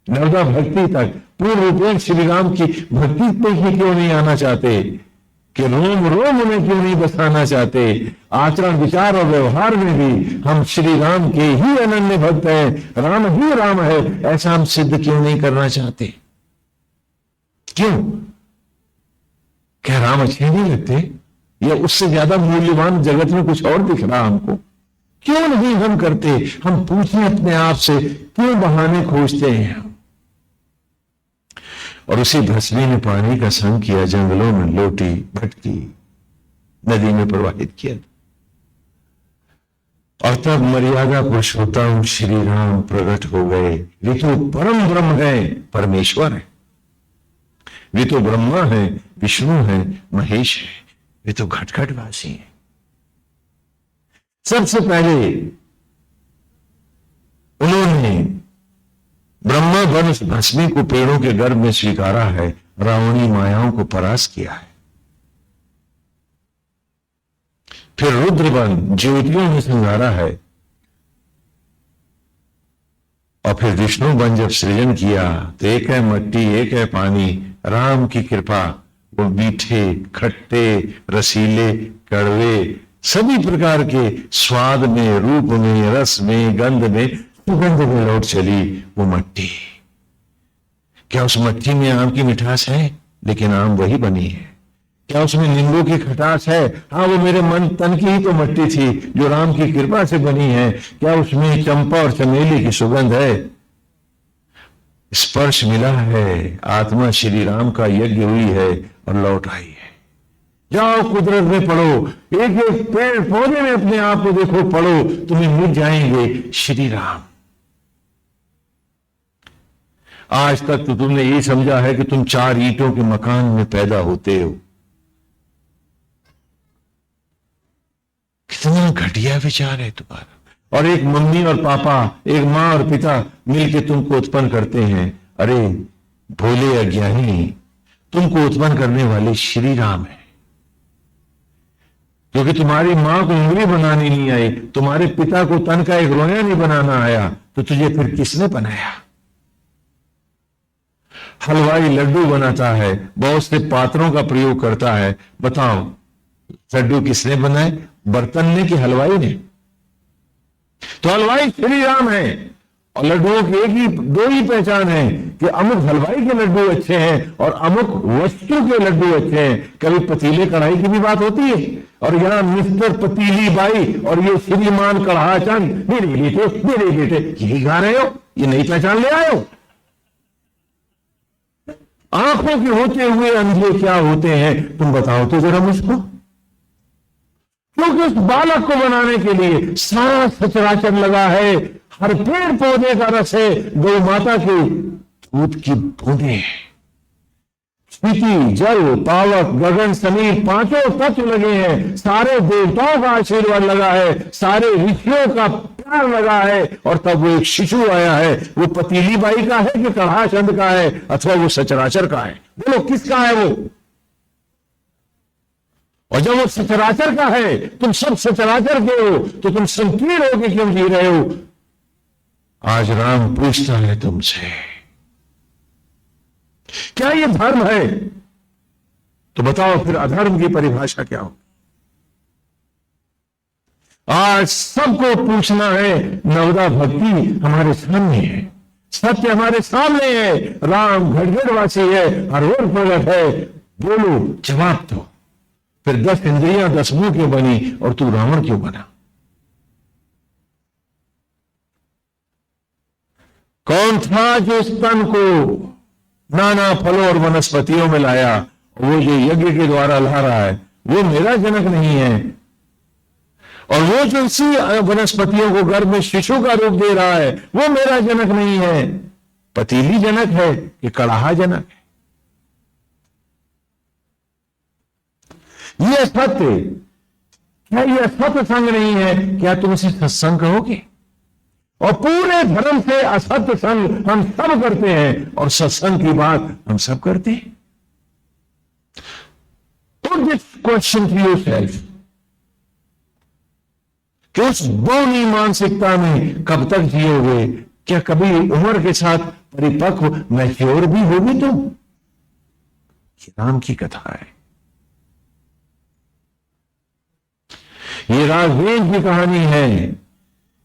नवदा भक्ति तक, पूर्ण रूपेण श्री राम की भक्ति तक ही क्यों नहीं आना चाहते, कि रोम रोम उन्हें क्यों नहीं बसाना चाहते। आचरण विचार और व्यवहार में भी हम श्री राम के ही अनन्य भक्त हैं, राम ही राम है, ऐसा हम सिद्ध क्यों नहीं करना चाहते। क्यों? क्या राम अच्छे नहीं लगते, या उससे ज्यादा मूल्यवान जगत में कुछ और दिख रहा हमको? क्यों नहीं हम करते? हम पूछें अपने आप से, क्यों बहाने खोजते हैं। और उसी भस्मी ने पानी का संग किया, जंगलों में लोटी भटकी, नदी में प्रवाहित किया। और तब मर्यादा पुरुषोत्तम श्री राम प्रकट हो गए। वे तो परम ब्रह्म है, परमेश्वर है। वे तो ब्रह्मा है, विष्णु है, महेश है। वे तो घट घट वासी हैं। सबसे पहले उन्होंने ब्रह्मा वंश भस्मी को पेड़ों के गर्भ में स्वीकारा है, रावणी मायाओं को परास्त किया है। फिर रुद्रवन ज्योतियों में संगारा है, और फिर विष्णु वन जब सृजन किया तो एक है मट्टी, एक है पानी। राम की कृपा, वो मीठे, खट्टे, रसीले, कड़वे, सभी प्रकार के स्वाद में, रूप में, रस में, गंध में, सुगंध में लौट चली वो मट्टी। क्या उस मट्टी में आम की मिठास है? लेकिन आम वही बनी है। क्या उसमें नींबू की खटास है? हाँ, वो मेरे मन तन की ही तो मट्टी थी जो राम की कृपा से बनी है। क्या उसमें चंपा और चमेली की सुगंध है? स्पर्श मिला है, आत्मा श्री राम का यज्ञ हुई है और लौट आई है। जाओ कुदरत में पढ़ो, एक एक पेड़ पौधे में अपने आप को देखो, पढ़ो, तुम्हें मिल जाएंगे श्री राम। आज तक तो तुमने ये समझा है कि तुम 4 ईंटों के मकान में पैदा होते हो। कितना घटिया विचार है तुम्हारा। और एक मम्मी और पापा, एक मां और पिता मिलकर तुमको उत्पन्न करते हैं। अरे भोले अज्ञानी, तुमको उत्पन्न करने वाले श्री राम है। क्योंकि तुम्हारी मां को उंगली बनानी नहीं आई, तुम्हारे पिता को तन का एक रोया नहीं बनाना आया, तो तुझे फिर किसने बनाया? हलवाई लड्डू बनाता है, बहुत से पात्रों का प्रयोग करता है। बताओ, लड्डू किसने बनाए? बर्तन ने कि हलवाई ने? तो हलवाई श्री राम है। और लड्डुओं की एक ही 2 ही पहचान है कि अमुक हलवाई के लड्डू अच्छे हैं और अमुक वस्तु के लड्डू अच्छे हैं। कभी पतीले कढ़ाई की भी बात होती है, और यहां मिस्टर पतीली बाई और ये श्रीमान कढ़ाचंद, मेरे बेटे, यही गा रहे हो? ये नई पहचान ले आए हो? आंखों के होते हुए अंधे क्या होते हैं, तुम बताओ तो जरा मुझको। क्योंकि उस बालक को बनाने के लिए सारा सचराचर लगा है। हर पेड़ पौधे का रस है, गौ माता की दूध की बूंदें, स्थिति, जल, पावक, गगन, समीर, 5 तत्व लगे हैं। सारे देवताओं का आशीर्वाद लगा है, सारे ऋषियों का प्यार लगा है। और तब वो एक शिशु आया है। वो पतीली बाई का है कि कढ़ाचंद का है, अथवा वो सचराचर का है? बोलो किसका है वो? और जब वो सचराचर का है, तुम सब सचराचर के हो, तो तुम संकीर्ण होकर क्यों जी रहे हो? आज राम पूछता है तुमसे, क्या ये धर्म है? तो बताओ फिर अधर्म की परिभाषा क्या हो? आज सबको पूछना है। नवदा भक्ति हमारे सामने है, सत्य हमारे सामने है। राम घटघटवासी है, हर ओर प्रकट है। बोलो, जवाब दो। फिर 10 इंद्रियां 10 मुंह क्यों बनी और तू रावण क्यों बना? कौन था जो इस तन को नाना फलों और वनस्पतियों में लाया? वो जो यज्ञ के द्वारा ला रहा है वो मेरा जनक नहीं है। और वो जो इसी वनस्पतियों को गर्भ में शिशु का रूप दे रहा है वो मेरा जनक नहीं है। पतीली जनक है कि कड़ाहा जनक है? ये सत्य, क्या यह सत्य संग नहीं है? क्या तुम इसे सत्संग कहोगे? और पूरे धर्म से असत्य संग हम सब करते हैं और सत्संग की बात हम सब करते हैं। Put this question to yourself. कि उस बौनी मानसिकता में कब तक जियोगे? क्या कभी उम्र के साथ परिपक्व मैच्योर भी होगी तुम? ये राम की कथा है, ये राघवेंद्र की कहानी है,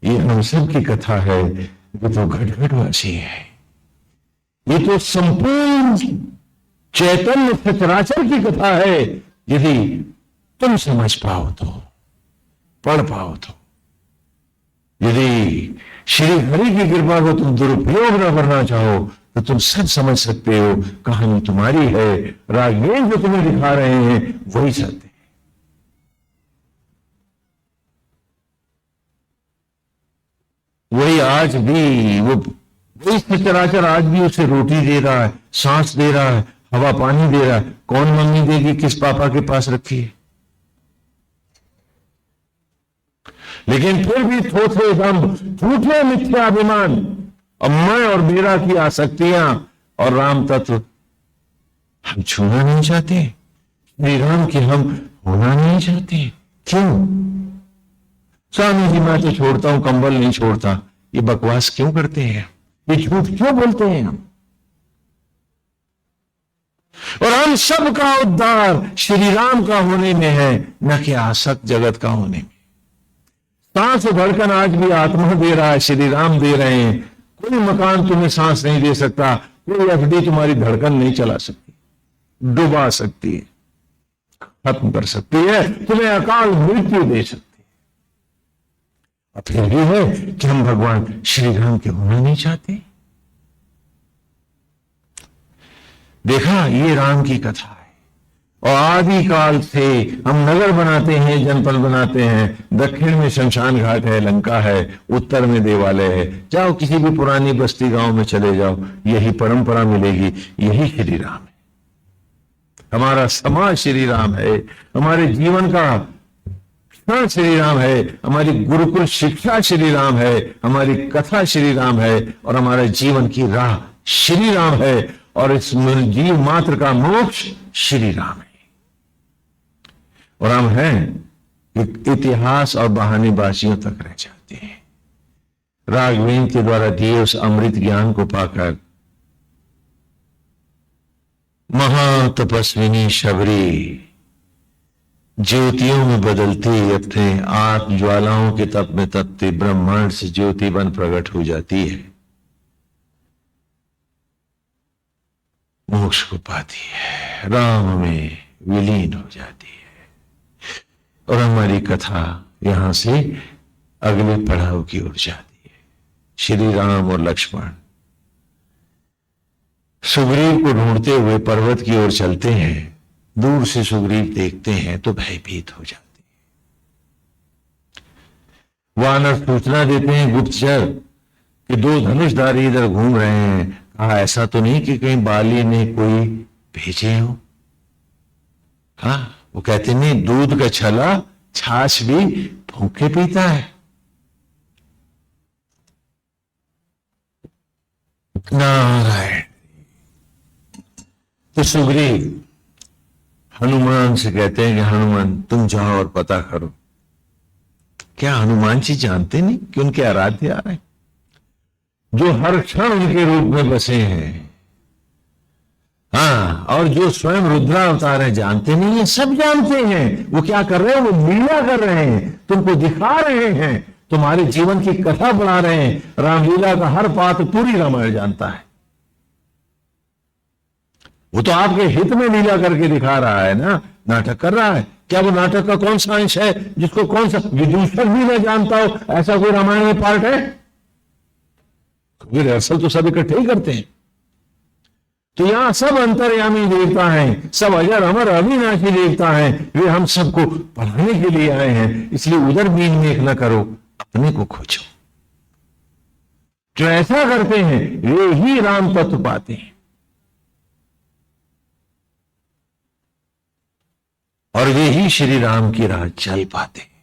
ये हम सब की कथा है। ये तो घटघटवासी है, ये तो संपूर्ण चैतन्य सचराचर की कथा है। यदि तुम समझ पाओ तो, पढ़ पाओ तो, यदि श्री हरि की कृपा को तुम दुरुपयोग न करना चाहो तो तुम सब समझ सकते हो। कहानी तुम्हारी है, राघवेंद्र जो तुम्हें दिखा रहे हैं वही सत्य है। वही आज भी, वही सचराचर आज भी उसे रोटी दे रहा है, सांस दे रहा है, हवा पानी दे रहा है। कौन मम्मी देगी? किस पापा के पास रखी है? लेकिन फिर भी थोथे दम, झूठे मिथ्याभिमान और मैं और मेरा की आसक्तियां और राम तत्व हम छूना नहीं चाहते, श्री राम के हम होना नहीं चाहते। क्यों? स्वामी जी मैं तो छोड़ता हूं, कंबल नहीं छोड़ता। ये बकवास क्यों करते हैं? ये झूठ क्यों बोलते हैं हम? और हम सबका उद्धार श्री राम का होने में है, न कि आसक्त जगत का होने में। सांस धड़कन आज भी आत्मा दे रहा है, श्री राम दे रहे हैं। कोई मकान तुम्हें सांस नहीं दे सकता, कोई एफडी तुम्हारी धड़कन नहीं चला सकती, डुबा सकती है, खत्म कर सकती है, तुम्हें अकाल मृत्यु दे सकती है। और फिर भी है कि हम भगवान श्री राम के होना नहीं चाहते। देखा, ये राम की कथा है। और आदि काल से हम नगर बनाते हैं, जनपद बनाते हैं। दक्षिण में शमशान घाट है, लंका है, उत्तर में देवालय है। जाओ किसी भी पुरानी बस्ती गांव में चले जाओ, यही परंपरा मिलेगी, यही श्री राम है। हमारा समाज श्री राम है, हमारे जीवन का क्षण श्री राम है, हमारी गुरुकुल शिक्षा श्री राम है, हमारी कथा श्री राम है, और हमारे जीवन की राह श्री राम है, और इस जीव मात्र का मोक्ष श्री राम है। और हम हैं इतिहास और बहानेबाजियों तक रह जाते हैं। राघवेंद्र के द्वारा दिए उस अमृत ज्ञान को पाकर महातपस्विनी शबरी ज्योतियों में बदलती, अपने आत्म ज्वालाओं के तप में तपती ब्रह्मांड से ज्योति बन प्रकट हो जाती है, मोक्ष को पाती है, राम में विलीन हो जाती है। और हमारी कथा यहां से अगले पड़ाव की ओर जाती है। श्री राम और लक्ष्मण सुग्रीव को ढूंढते हुए पर्वत की ओर चलते हैं। दूर से सुग्रीव देखते हैं तो भयभीत हो जाते हैं। वानर सूचना देते हैं गुप्तचर कि दो धनुषधारी इधर घूम रहे हैं। कहा ऐसा तो नहीं कि कहीं बाली ने कोई भेजे हो? हाँ, वो कहते नहीं, दूध का छला छाछ भी भूखे पीता है। नारायण। तो सुग्रीव हनुमान से कहते हैं कि हनुमान तुम जाओ और पता करो। क्या हनुमान जी जानते नहीं कि उनके आराध्य आ रहे हैं, जो हर क्षण उनके रूप में बसे हैं? हाँ, और जो स्वयं रुद्रावतार है, जानते नहीं है? सब जानते हैं। वो क्या कर रहे हैं? वो लीला कर रहे हैं, तुमको दिखा रहे हैं, तुम्हारे जीवन की कथा बना रहे हैं। रामलीला का हर पात्र पूरी रामायण जानता है। वो तो आपके हित में लीला करके दिखा रहा है ना, नाटक कर रहा है। क्या वो नाटक का कौन सा अंश है जिसको कौन सा विदूषक भी न जानता हो? ऐसा कोई रामायण में पार्ट है? रिहर्सल तो सब इकट्ठे ही करते हैं। तो यहां सब अंतर्यामी देवता हैं, सब अजर अमर अविनाशी देवता हैं। वे हम सबको पढ़ाने के लिए आए हैं। इसलिए उधर बीच में एक न करो, अपने को खोजो। जो ऐसा करते हैं वे ही राम तत्व पाते हैं, और वे ही श्री राम की राह चल पाते हैं।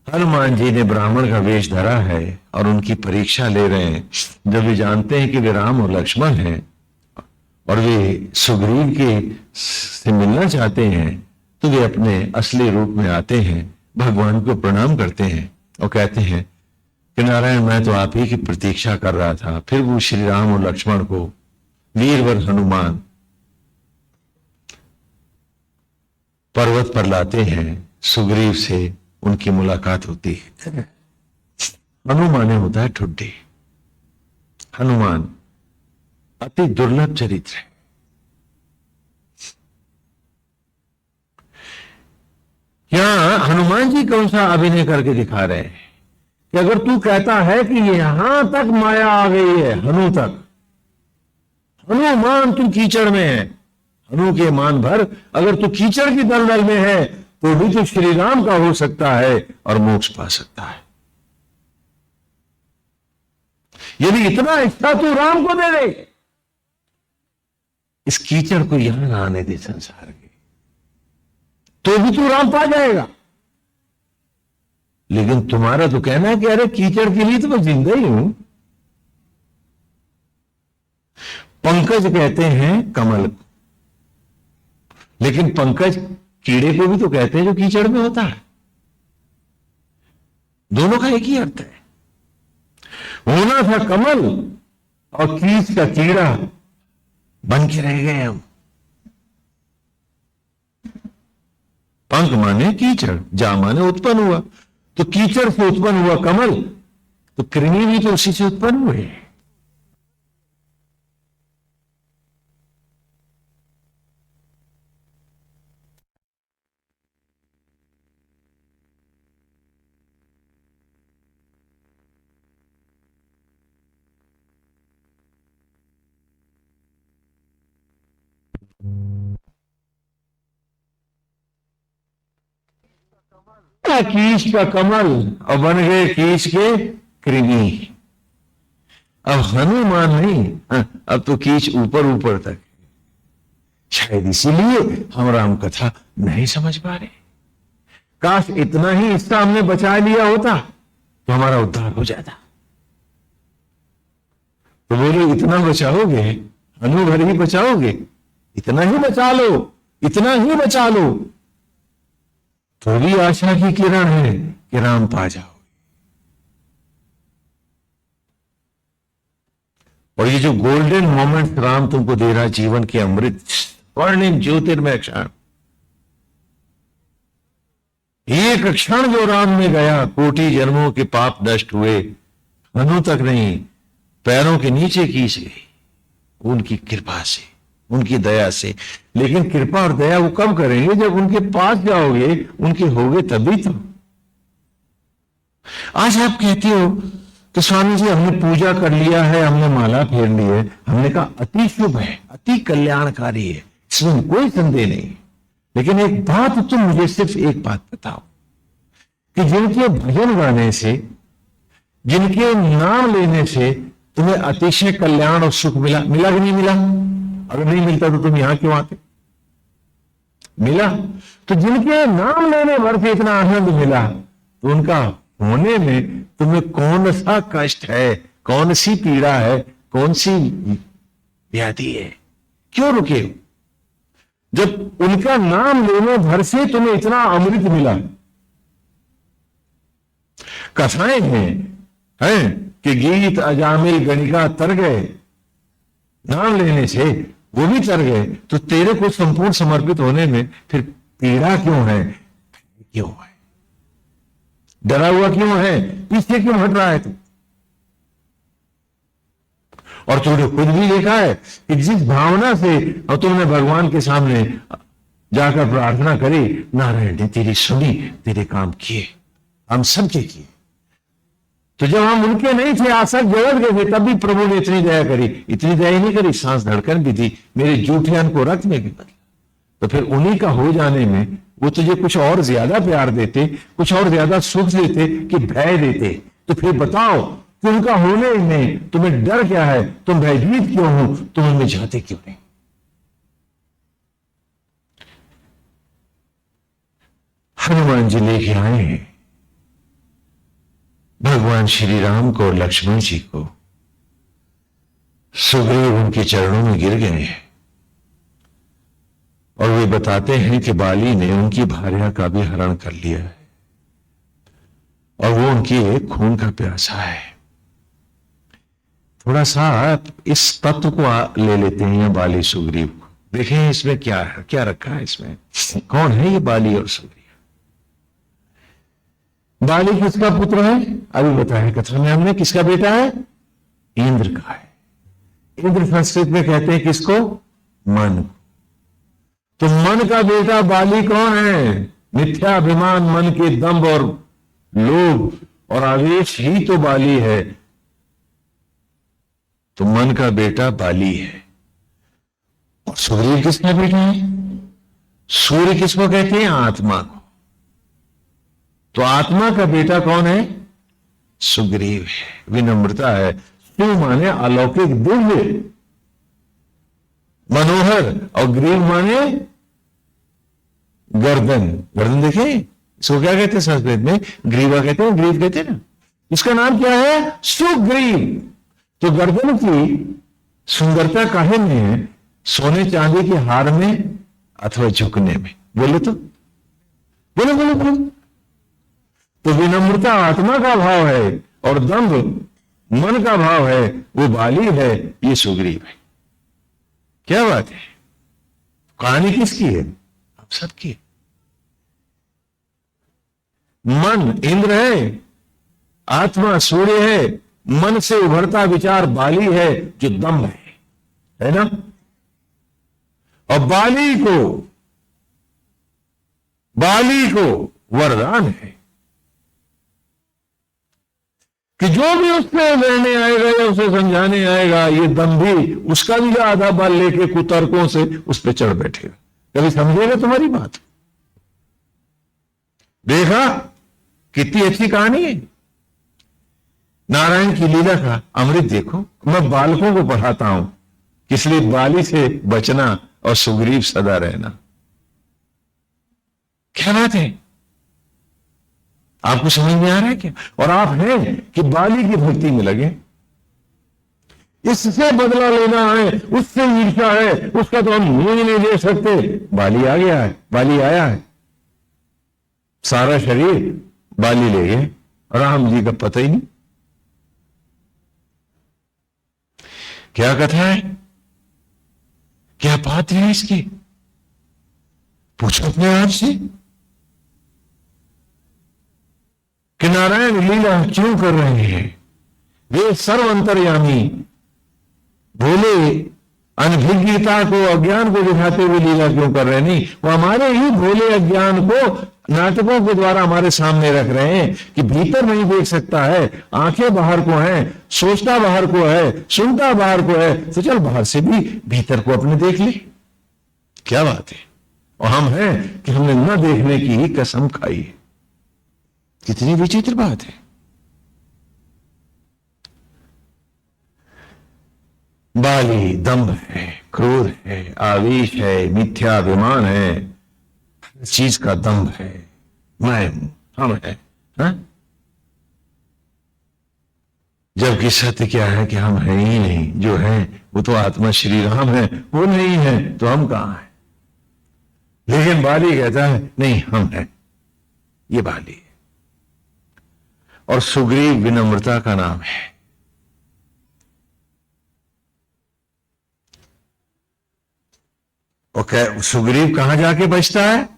हनुमान जी ने ब्राह्मण का वेश धरा है और उनकी परीक्षा ले रहे हैं। जब वे जानते हैं कि वे राम और लक्ष्मण हैं और वे सुग्रीव के से मिलना चाहते हैं, तो वे अपने असली रूप में आते हैं भगवान को प्रणाम करते हैं और कहते हैं कि नारायण, मैं तो आप ही की प्रतीक्षा कर रहा था। फिर वो श्री राम और लक्ष्मण को, वीरवर हनुमान, पर्वत पर लाते हैं। सुग्रीव से उनकी मुलाकात होती है। हनुमान होता है ठुड्डी। हनुमान अति दुर्लभ चरित्र है। यहां हनुमान जी कौन सा अभिनय करके दिखा रहे हैं कि अगर तू कहता है कि यहां तक माया आ गई है, हनु तक, हनुमान तू कीचड़ में है, हनु के मान भर अगर तू कीचड़ की दलदल में है तो भी तू श्री राम का हो सकता है और मोक्ष पा सकता है। यदि इतना इच्छा तू राम को दे दे, इस कीचड़ को यहां ना आने दे संसार के, तो भी तू राम पा जाएगा। लेकिन तुम्हारा तो कहना है कि अरे कीचड़ के लिए तो मैं जिंदा ही हूं। पंकज कहते हैं कमल को, लेकिन पंकज कीड़े को भी तो कहते हैं जो कीचड़ में होता है। दोनों का एक ही अर्थ है। होना था कमल और कीच का कीड़ा बन के रह गए हम। पंख माने कीचड़, जा माने उत्पन्न हुआ, तो कीचड़ से उत्पन्न हुआ कमल, तो कृमि भी तो उसी से उत्पन्न हुए। कीच का कमल और बन गए कीच के कृमि। अब हनुमान नहीं, अब तो कीच ऊपर ऊपर तक। शायद इसीलिए हम राम कथा नहीं समझ पा रहे। काश इतना ही हिस्सा हमने बचा लिया होता तो हमारा उद्धार हो जाता। तो बोलो इतना बचाओगे, हनु भर ही बचाओगे, इतना ही बचा लो, इतना ही बचा लो, तो भी आशा की किरण है कि राम पा जाओ। और ये जो गोल्डन मोमेंट राम तुमको दे रहा है, जीवन के अमृत स्वर्णिम ज्योतिर्मय क्षण, एक क्षण जो राम में गया, कोटि जन्मों के पाप नष्ट हुए। हनु तक नहीं, पैरों के नीचे खींच गई उनकी कृपा से, उनकी दया से। लेकिन कृपा और दया वो कब करेंगे? जब उनके पास जाओगे, उनके होगे तभी तो। आज आप कहते हो तो स्वामी जी हमने पूजा कर लिया है, हमने माला फेर ली है। हमने कहा अति शुभ है, अति कल्याणकारी है, इसमें कोई संदेह नहीं। लेकिन एक बात तुम मुझे सिर्फ एक बात बताओ कि जिनके भजन गाने से, जिनके नाम लेने से तुम्हें अतिशय कल्याण और सुख मिला, मिला कि नहीं मिला? अगर नहीं मिलता तो तुम यहां क्यों आते? मिला। तो जिनके नाम लेने भर से इतना आनंद मिला, तो उनका होने में तुम्हें कौन सा कष्ट है, कौन सी पीड़ा है, कौन सी व्याधि है? क्यों रुके हो? जब उनका नाम लेने भर से तुम्हें इतना अमृत मिला। कथाएं हैं कि गीत अजामिल गणिका तर गए, नाम लेने से वो भी तर गए। तो तेरे को संपूर्ण समर्पित होने में फिर पीड़ा क्यों है? क्यों है? डरा हुआ क्यों है? पीछे क्यों हट रहा है तू? और तुमने खुद भी देखा है कि जिस भावना से और तुमने भगवान के सामने जाकर प्रार्थना करी, नारायण ने तेरी सुनी, तेरे काम किए, हम सबके किए। तो जब हम उनके नहीं थे, आसक्त जगत गए थे, तब भी प्रभु ने इतनी दया करी। इतनी दया नहीं करी, सांस धड़कन भी दी, मेरे जूठे अन्न को रक्त में भी बदला। तो फिर उन्हीं का हो जाने में वो तुझे कुछ और ज्यादा प्यार देते, कुछ और ज्यादा सुख देते कि भय देते। तो फिर बताओ कि उनका होने में तुम्हें डर क्या है? तुम भयभीत क्यों हो? तुम उनमें जाते क्यों नहीं? हनुमान जी लेके आए हैं भगवान श्री राम को और लक्ष्मण जी को। सुग्रीव उनके चरणों में गिर गए हैं और वे बताते हैं कि बाली ने उनकी भार्या का भी हरण कर लिया है। और वो उनके खून का प्यासा है। थोड़ा सा इस तत्व को ले लेते हैं, ये बाली सुग्रीव को देखें, इसमें क्या है, क्या रखा है इसमें, कौन है ये बाली और सुग्रीव। बाली किसका पुत्र है, अभी बताया कथा में हमने, किसका बेटा है, इंद्र का है। इंद्र संस्कृत में कहते हैं किसको, मन। तो मन का बेटा बाली कौन है, मिथ्याभिमान, मन के दंभ और लोभ और आवेश ही तो बाली है। तो मन का बेटा बाली है। और सुग्रीव किसका बेटा है, सूर्य किसको कहते हैं, आत्मा को। तो आत्मा का बेटा कौन है, सुग्रीव है। विनम्रता है, सु माने अलौकिक दिव्य मनोहर, और ग्रीव माने गर्दन। गर्दन देखे, इसको क्या कहते हैं संस्कृत में, ग्रीवा कहते हैं, ग्रीव कहते हैं ना। इसका नाम क्या है, सुग्रीव। तो गर्दन की सुंदरता काहे में है, सोने चांदी के हार में अथवा झुकने में। बोलो तो, बोलो बोलो बोलो। तो विनम्रता आत्मा का भाव है और दंभ मन का भाव है, वो बाली है, ये सुग्रीव है। क्या बात है, कहानी किसकी है, आप सबकी है। मन इंद्र है, आत्मा सूर्य है, मन से उभरता विचार बाली है जो दंभ है ना। और बाली को वरदान है कि जो भी उससे लड़ने आएगा या उसे समझाने आएगा, ये दंभी उसका भी आधा बल लेके कुतर्कों से उस पर चढ़ बैठेगा। कभी समझेगा तुम्हारी बात। देखा कितनी अच्छी कहानी है। नारायण की लीला का अमृत देखो। मैं बालकों को पढ़ाता हूं, इसलिए बाली से बचना और सुग्रीव सदा रहना। क्या बात है, आपको समझ में आ रहा है क्या। और आप हैं कि बाली की भक्ति में लगे, इससे बदला लेना है, उससे ईर्ष्या है, उसका तो हम मुंह ही नहीं दे सकते। बाली आ गया है, बाली आया है, सारा शरीर बाली ले गए, राम जी का पता ही नहीं। क्या कथा है, क्या बात है इसकी, पूछो अपने आप से कि नारायण लीला क्यों कर रहे हैं। वे सर्व अंतर्यामी भोले अनभिज्ञता को, अज्ञान को दिखाते हुए लीला क्यों कर रहे हैं। नहीं, वो हमारे ही भोले अज्ञान को नाटकों के द्वारा हमारे सामने रख रहे हैं कि भीतर नहीं देख सकता है, आंखें बाहर को हैं, सोचता बाहर को है, सुनता बाहर को है, तो चल बाहर से भी भीतर को अपने देख ले। क्या बात है। और हम हैं कि हमने न देखने की ही कसम खाई है। कितनी विचित्र बात है। बाली दंभ है, क्रोध है, आवेश है, मिथ्याभिमान है, चीज का दंभ है, मैं हम है हा? जबकि सत्य क्या है कि हम हैं ही नहीं। जो है वो तो आत्मा श्री राम है, वो नहीं है तो हम कहां हैं। लेकिन बाली कहता है नहीं, हम हैं, ये बाली है। और सुग्रीव विनम्रता का नाम है। और क्या सुग्रीव कहां जाके बचता है,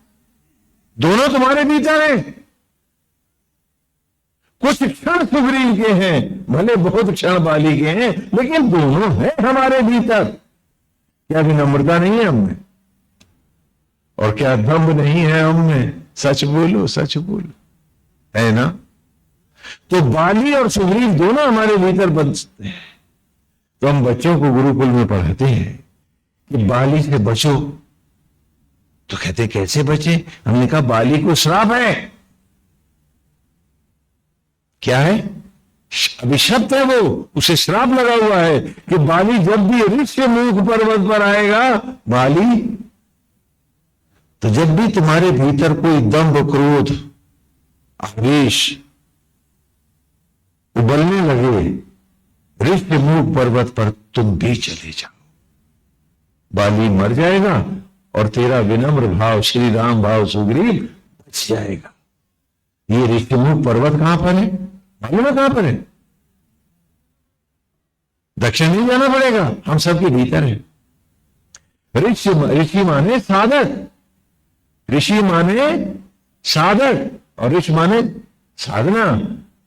दोनों तुम्हारे भीतर हैं। कुछ क्षण सुग्रीव के हैं, भले बहुत क्षण बाली के हैं, लेकिन दोनों हैं हमारे भीतर। क्या विनम्रता नहीं है हममें, और क्या दंभ नहीं है हममें। सच बोलो, सच बोलो, है ना। तो बाली और सुग्रीव दोनों हमारे भीतर बचते हैं। तो हम बच्चों को गुरुकुल में पढ़ाते हैं कि बाली से बचो। तो कहते कैसे बचे। हमने कहा बाली को श्राप है। क्या है, अभिशप्त है वो, उसे श्राप लगा हुआ है कि बाली जब भी ऋष्यमुख पर्वत पर आएगा, बाली तो जब भी तुम्हारे भीतर कोई दंभ, क्रोध, आवेश उबलने लगे, ऋष्यमुख पर्वत पर तुम भी चले जाओ। बाली मर जाएगा और तेरा विनम्र भाव, श्री राम भाव सुग्रीव बच जाएगा। ये ऋषिमुख पर्वत कहां पर है मालूम है? कहां पर है? दक्षिण नहीं जाना पड़ेगा, हम सबके भीतर है। ऋषि माने साधक, ऋषि माने साधक और ऋषि माने साधना।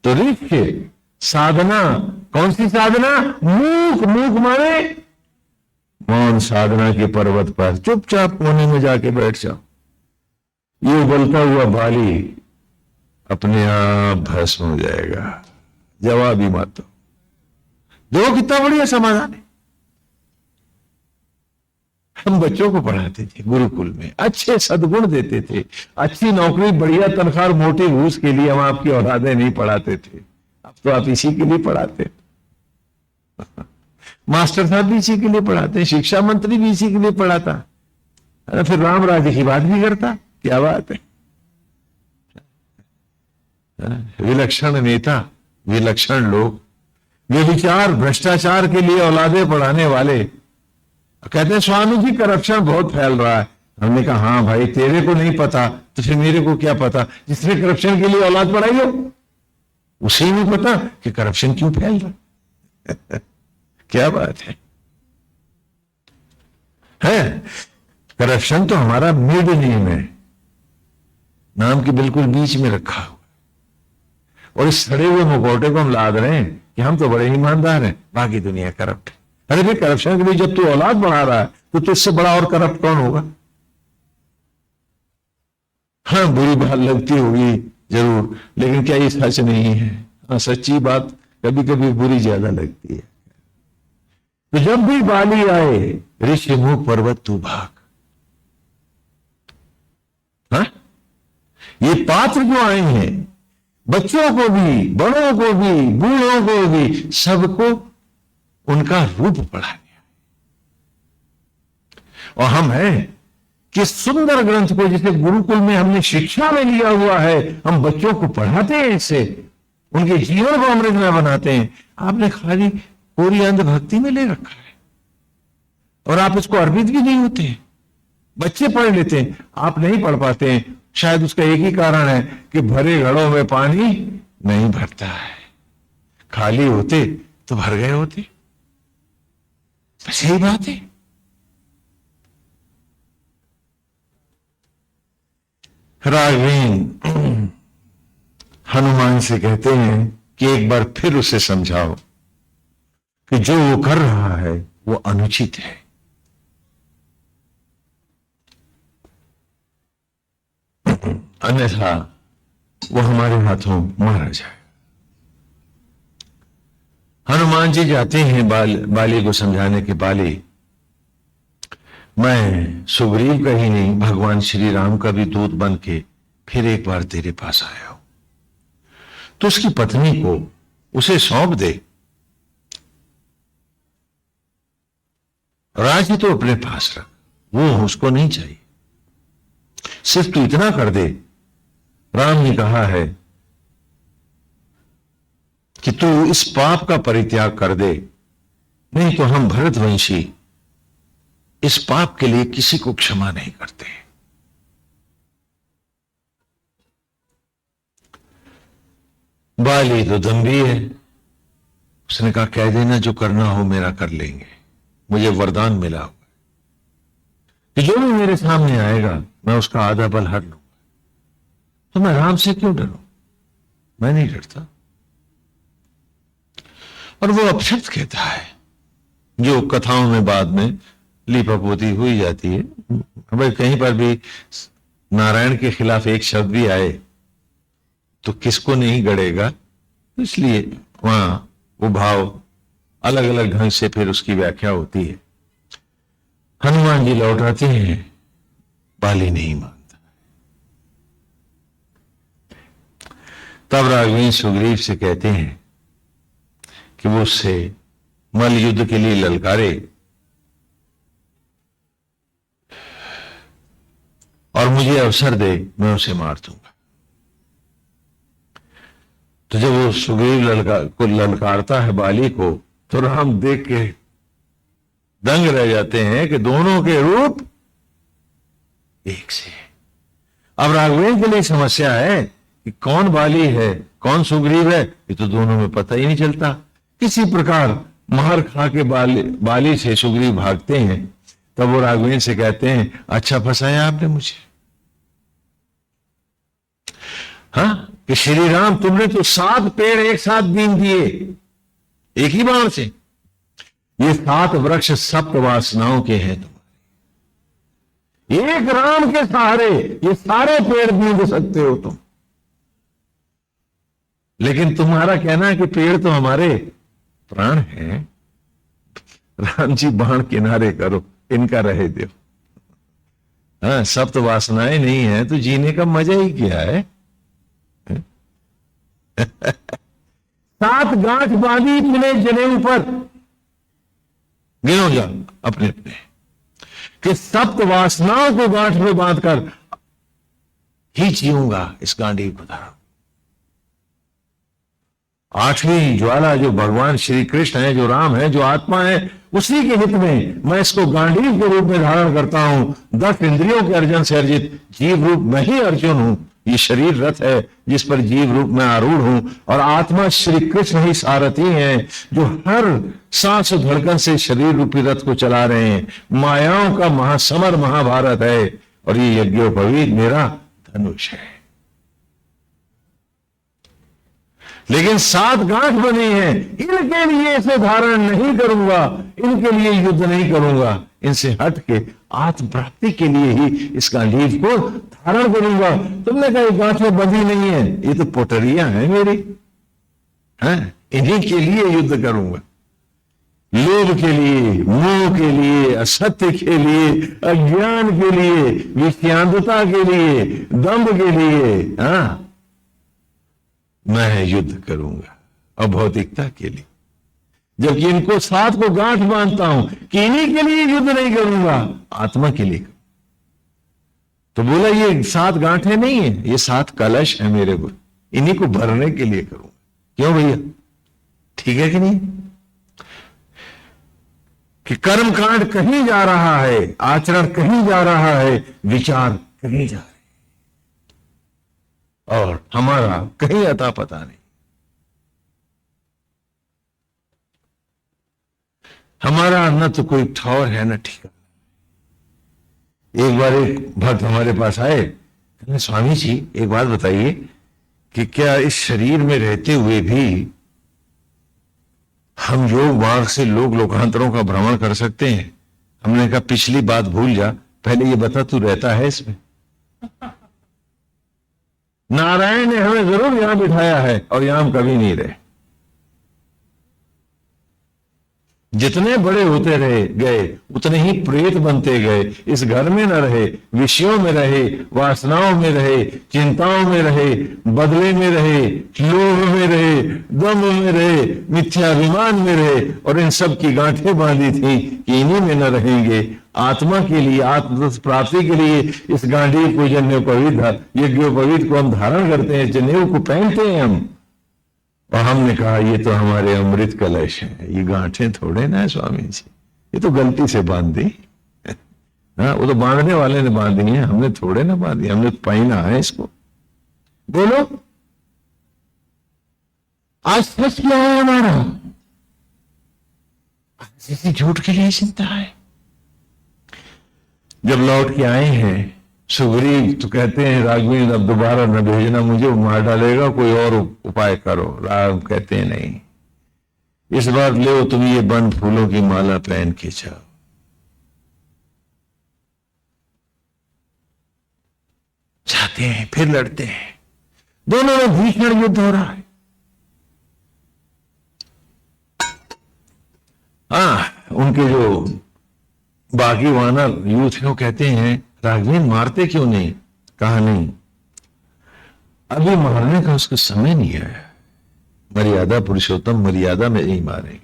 तो ऋषि साधना, कौन सी साधना? मूक, मूक माने मौन साधना के पर्वत पर चुपचाप कोने में जाके बैठ जाओ। ये उबलता हुआ बाली अपने आप भस्म हो जाएगा, जवाब ही मत दो। देखो कितना बढ़िया समाधान है। हम बच्चों को पढ़ाते थे गुरुकुल में, अच्छे सद्गुण देते थे, अच्छी नौकरी, बढ़िया तनख्वाह, मोटी घूस के लिए हम आपकी औलादें नहीं पढ़ाते थे। अब तो आप इसी के लिए पढ़ाते। मास्टर साहब भी इसी के लिए पढ़ाते, शिक्षा मंत्री भी इसी के लिए पढ़ाता, फिर राम राज्य की बात भी करता। क्या बात है। विलक्षण नेता, विलक्षण लोग, वे विचार भ्रष्टाचार के लिए औलादे पढ़ाने वाले कहते हैं स्वामी जी करप्शन बहुत फैल रहा है। हमने कहा हाँ भाई, तेरे को नहीं पता तो फिर मेरे को क्या पता? जिसने करप्शन के लिए औलाद पढ़ाई हो उसे नहीं पता कि करप्शन क्यों फैल रहा है। क्या बात है। करप्शन तो हमारा मिड नेम है, नाम के बिल्कुल बीच में रखा हुआ, और इस सड़े हुए मुखौटे को हम लाद रहे हैं कि हम तो बड़े ईमानदार हैं, बाकी दुनिया करप्ट है। अरे भाई, करप्शन के लिए जब तू औलाद बढ़ा रहा है तो तुझसे बड़ा और करप्ट कौन होगा? हाँ, बुरी बात लगती होगी जरूर, लेकिन क्या ये सच नहीं है? हाँ, सच्ची बात कभी कभी बुरी ज्यादा लगती है। तो जब भी बाली आए, ऋषिमुख पर्वत तू भाग। हाँ, ये पात्र जो आए हैं, बच्चों को भी, बड़ों को भी, बूढ़ों को भी, सबको उनका रूप पढ़ाने। और हम हैं कि सुंदर ग्रंथ को, जिसे गुरुकुल में हमने शिक्षा में लिया हुआ है, हम बच्चों को पढ़ाते हैं, इससे उनके जीवन को अमृतमय बनाते हैं। आपने खाली पूरी अंधभक्ति में ले रखा है और आप इसको अर्पित भी नहीं होते हैं। बच्चे पढ़ लेते हैं, आप नहीं पढ़ पाते हैं। शायद उसका एक ही कारण है कि भरे घड़ों में पानी नहीं भरता है। खाली होते तो भर गए होते। सही बात है। राघवेंद्र हनुमान से कहते हैं कि एक बार फिर उसे समझाओ कि जो वो कर रहा है वो अनुचित है। अन्यथा वो हमारे हाथों मारा जाए। हनुमान जी जाते हैं बाली को समझाने के। बाली, मैं सुग्रीव का ही नहीं, भगवान श्री राम का भी दूत बन के फिर एक बार तेरे पास आया हूं, तो उसकी पत्नी को उसे सौंप दे, राज्य तो अपने पास रख, वो उसको नहीं चाहिए। सिर्फ तू इतना कर दे, राम ने कहा है कि तू इस पाप का परित्याग कर दे, नहीं तो हम भरतवंशी इस पाप के लिए किसी को क्षमा नहीं करते। बाली तो दम्भी है, उसने कहा कह देना जो करना हो मेरा कर लेंगे, मुझे वरदान मिला हुआ कि जो भी मेरे सामने आएगा मैं उसका आधा बल हर लूंगा। तो मैं राम से क्यों डरूं? मैं नहीं डरता। और वो अपशब्द कहता है जो कथाओं में बाद में लीपापोती हुई जाती है। भाई, कहीं पर भी नारायण के खिलाफ एक शब्द भी आए तो किसको नहीं गड़ेगा, इसलिए वहां वो भाव अलग अलग ढंग से फिर उसकी व्याख्या होती है। हनुमान जी लौट आते हैं, बाली नहीं मानता। तब राघवेंद्र सुग्रीव से कहते हैं कि वो उससे मल्ल युद्ध के लिए ललकारे और मुझे अवसर दे, मैं उसे मार दूंगा। तो जब वो सुग्रीव ललकारता है बाली को, तो राम देख के दंग रह जाते हैं कि दोनों के रूप एक से। अब राघवेंद्र के लिए समस्या है कि कौन बाली है कौन सुग्रीव है, ये तो दोनों में पता ही नहीं चलता। किसी प्रकार मार खा के बाली से सुग्रीव भागते हैं। तब वो राघवेंद्र से कहते हैं, अच्छा फंसाया आपने मुझे। हाँ, कि श्री राम तुमने तो 7 पेड़ एक साथ बीन दिए एक ही बाण से। ये 7 वृक्ष सप्त वासनाओं के हैं तुम्हारे, एक राम के सहारे ये सारे पेड़ बीन सकते हो तुम। लेकिन तुम्हारा कहना है कि पेड़ तो हमारे प्राण हैं, राम जी बाण किनारे करो, इनका रहे दो। हाँ, सप्त वासनाएं नहीं है तो जीने का मजा ही क्या है। 7 गांठ बांधी मिले जनेऊ पर, गिनो जा अपने अपने, कि सप्त वासनाओं को गांठ में बांधकर ही जीऊंगा इस गांडीव को धारण। 8वीं ज्वाला जो भगवान श्री कृष्ण है, जो राम है, जो आत्मा है, उसी के हित में मैं इसको गांडीव के रूप में धारण करता हूं। 10 इंद्रियों के अर्जन से अर्जित जीव रूप मैं ही अर्जुन हूं। ये शरीर रथ है जिस पर जीव रूप में आरूढ़ हूं, और आत्मा श्री कृष्ण ही सारथी हैं जो हर सांस धड़कन से शरीर रूपी रथ को चला रहे हैं। मायाओं का महासमर महाभारत है, और ये यज्ञोपवीत मेरा धनुष है। लेकिन 7 गांठ बनी है, इनके लिए इसे धारण नहीं करूंगा, इनके लिए युद्ध नहीं करूंगा, इनसे हट के आत्म प्राप्ति के लिए ही इस गांडीव को धारण करूंगा। तुमने कहा गांठें बंधी नहीं है, ये तो पोटरियां हैं मेरी, हैं, इन्हीं के लिए युद्ध करूंगा। लोभ के लिए, मोह के लिए, असत्य के लिए, अज्ञान के लिए, विषयांधता के लिए, दंभ के लिए, हाँ, मैं युद्ध करूंगा, अभौतिकता के लिए। जबकि इनको 7 को गांठ बांधता हूं कि इन्हीं के लिए युद्ध नहीं करूंगा, आत्मा के लिए। तो बोला ये 7 गांठें नहीं है, ये 7 कलश है मेरे को, इन्हीं को भरने के लिए करूंगा। क्यों भैया, ठीक है कि नहीं? कि कर्मकांड कहीं जा रहा है, आचरण कहीं जा रहा है, विचार कहीं जा रहे, और हमारा कहीं अता पता नहीं। हमारा न तो कोई ठौर है न ठिकाना। एक बार एक भक्त हमारे पास आए, कहने स्वामी जी एक बात बताइए कि क्या इस शरीर में रहते हुए भी हम योग मार्ग से लोक लोकांतरों का भ्रमण कर सकते हैं? हमने कहा पिछली बात भूल जा, पहले ये बता तू रहता है इसमें? नारायण ने हमें जरूर यहां बिठाया है और यहां हम कभी नहीं रहे। जितने बड़े होते रहे गए उतने ही प्रेत बनते गए। इस घर में न रहे, विषयों में रहे, वासनाओं में रहे, चिंताओं में रहे, बदले में रहे, लोभ में रहे, दम्भ में रहे, मिथ्याभिमान में रहे, और इन सब की गांठें बांधी थी कि इन्हीं में न रहेंगे। आत्मा के लिए, आत्म प्राप्ति के लिए इस गांडीव को, जनेऊपवीत, यज्ञोपवीत को हम धारण करते हैं, जनेऊ को पहनते हैं हम। और हमने कहा ये तो हमारे अमृत कलश है, ये गांठें थोड़े ना है स्वामी जी, ये तो गलती से बांध दी। हाँ, वो तो बांधने वाले ने बांधी है, हमने थोड़े ना बांधी, हमने तो पहना है इसको। बोलो आज सच क्या है हमारा? इसी झूठ के लिए चिंता है। जब लौट के आए हैं सुग्रीव तो कहते हैं राघवेंद्र अब दोबारा न भेजना मुझे, वो मार डालेगा, कोई और उपाय करो। राम कहते हैं नहीं, इस बार ले तुम ये बन फूलों की माला पहन के जाओ। जाते हैं, फिर लड़ते हैं, दोनों में भीषण युद्ध हो रहा है। उनके जो बाकी वानर यूथ है वो कहते हैं राघवेंद्र मारते क्यों नहीं? कहा नहीं, अभी मारने का उसका समय नहीं है, मर्यादा पुरुषोत्तम मर्यादा में नहीं मारे।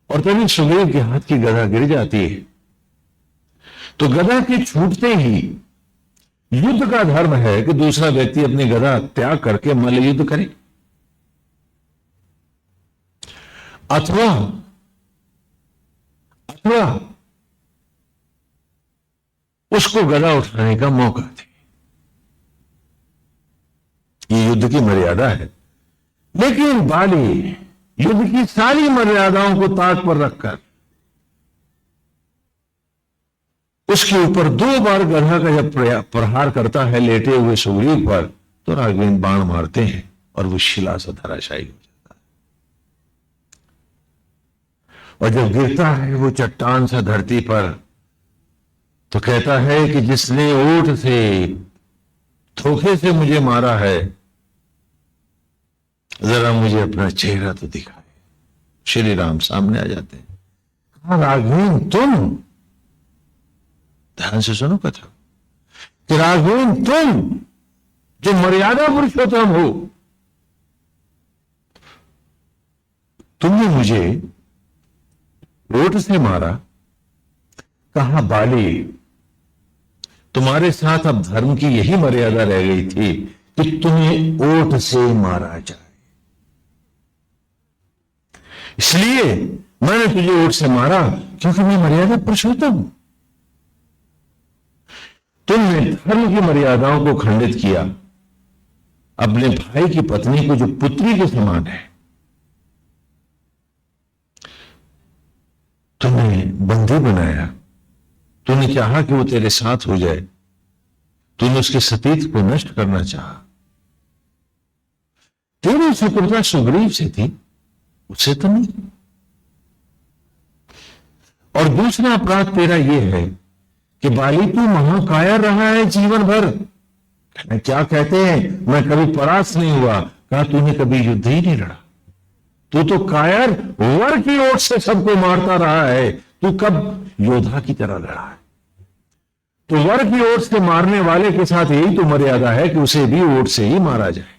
और तभी सुग्रीव के हाथ की गदा गिर जाती है। तो गदा के छूटते ही, युद्ध का धर्म है कि दूसरा व्यक्ति अपनी गदा त्याग करके मल्ल युद्ध करे, अथवा उसको गदा उठाने का मौका दे। ये युद्ध की मर्यादा है। लेकिन बाली युद्ध की सारी मर्यादाओं को ताक पर रखकर उसके ऊपर 2 बार गधा का जब प्रहार करता है लेटे हुए सुग्रीव पर, तो राघवेंद्र बाण मारते हैं और वो शिला सा धराशायी हो जाता है। और जब गिरता है वो चट्टान सा धरती पर, तो कहता है कि जिसने ओठ से धोखे से मुझे मारा है, जरा मुझे अपना चेहरा तो दिखाए। श्री राम सामने आ जाते हैं। कहा, राघवेंद्र तुम, ध्यान से सुनो कथा, कि राघवेंद्र तुम जो मर्यादा पुरुषोत्तम हो, तुमने मुझे ओठ से मारा। कहा, बाली तुम्हारे साथ अब धर्म की यही मर्यादा रह गई थी कि तुम्हें ओठ से मारा जाए, इसलिए मैंने तुझे ओठ से मारा, क्योंकि मैं मर्यादा पुरुषोत्तम हूं। तुमने धर्म की मर्यादाओं को खंडित किया, अपने भाई की पत्नी को जो पुत्री के समान है, तुमने बंदी बनाया। तूने चाहा कि वो तेरे साथ हो जाए, तूने उसके सतीत्व को नष्ट करना चाहा। तेरी शत्रुता सुग्रीव से थी, उससे तो नहीं। और दूसरा अपराध तेरा यह है कि बाली तू महाकायर रहा है जीवन भर। क्या कहते हैं, मैं कभी परास्त नहीं हुआ। कहा, तूने कभी युद्ध ही नहीं लड़ा। तू तो कायर वर की ओर से सबको मारता रहा है, तू कब योद्धा की तरह लड़ा है। तो वर की ओर से मारने वाले के साथ यही तो मर्यादा है कि उसे भी ओर से ही मारा जाए।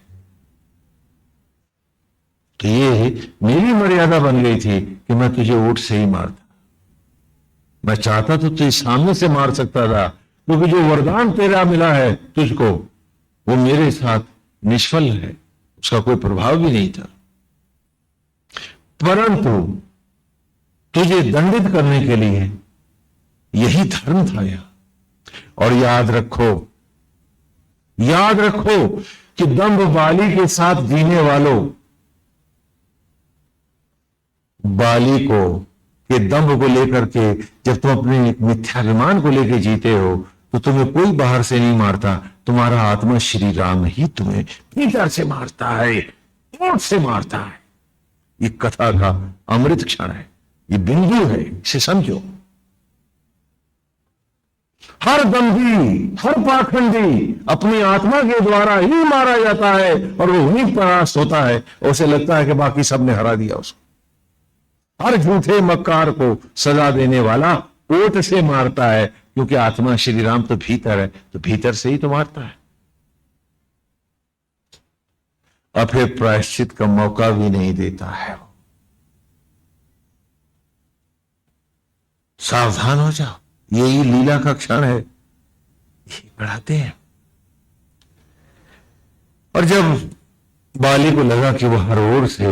तो ये मेरी मर्यादा बन गई थी कि मैं तुझे ओठ से ही मारता। मैं चाहता तो तुझे सामने से मार सकता था, क्योंकि जो वरदान तेरा मिला है तुझको, वो मेरे साथ निष्फल है, उसका कोई प्रभाव भी नहीं था। परंतु तुझे दंडित करने के लिए यही धर्म था यहां। और याद रखो कि दंभ बाली के साथ जीने वालों, बाली को के दंभ को लेकर के जब तुम अपने मिथ्याभिमान को लेकर जीते हो, तो तुम्हें कोई बाहर से नहीं मारता, तुम्हारा आत्मा श्री राम ही तुम्हें भीतर से मारता है, ओठ से मारता है। ये कथा का अमृत क्षण है, ये बिंदु है, इसे समझो। हर दंभी, हर पाखंडी अपनी आत्मा के द्वारा ही मारा जाता है, और वो वहीं परास्त होता है, और उसे लगता है कि बाकी सबने हरा दिया उसको। हर झूठे मक्कार को सजा देने वाला ओठ से मारता है, क्योंकि आत्मा श्री राम तो भीतर है, तो भीतर से ही तो मारता है। और फिर प्रायश्चित का मौका भी नहीं देता है। सावधान हो जाओ, यही लीला का क्षण है, यही बढ़ाते हैं। और जब बाली को लगा कि वह हर ओर से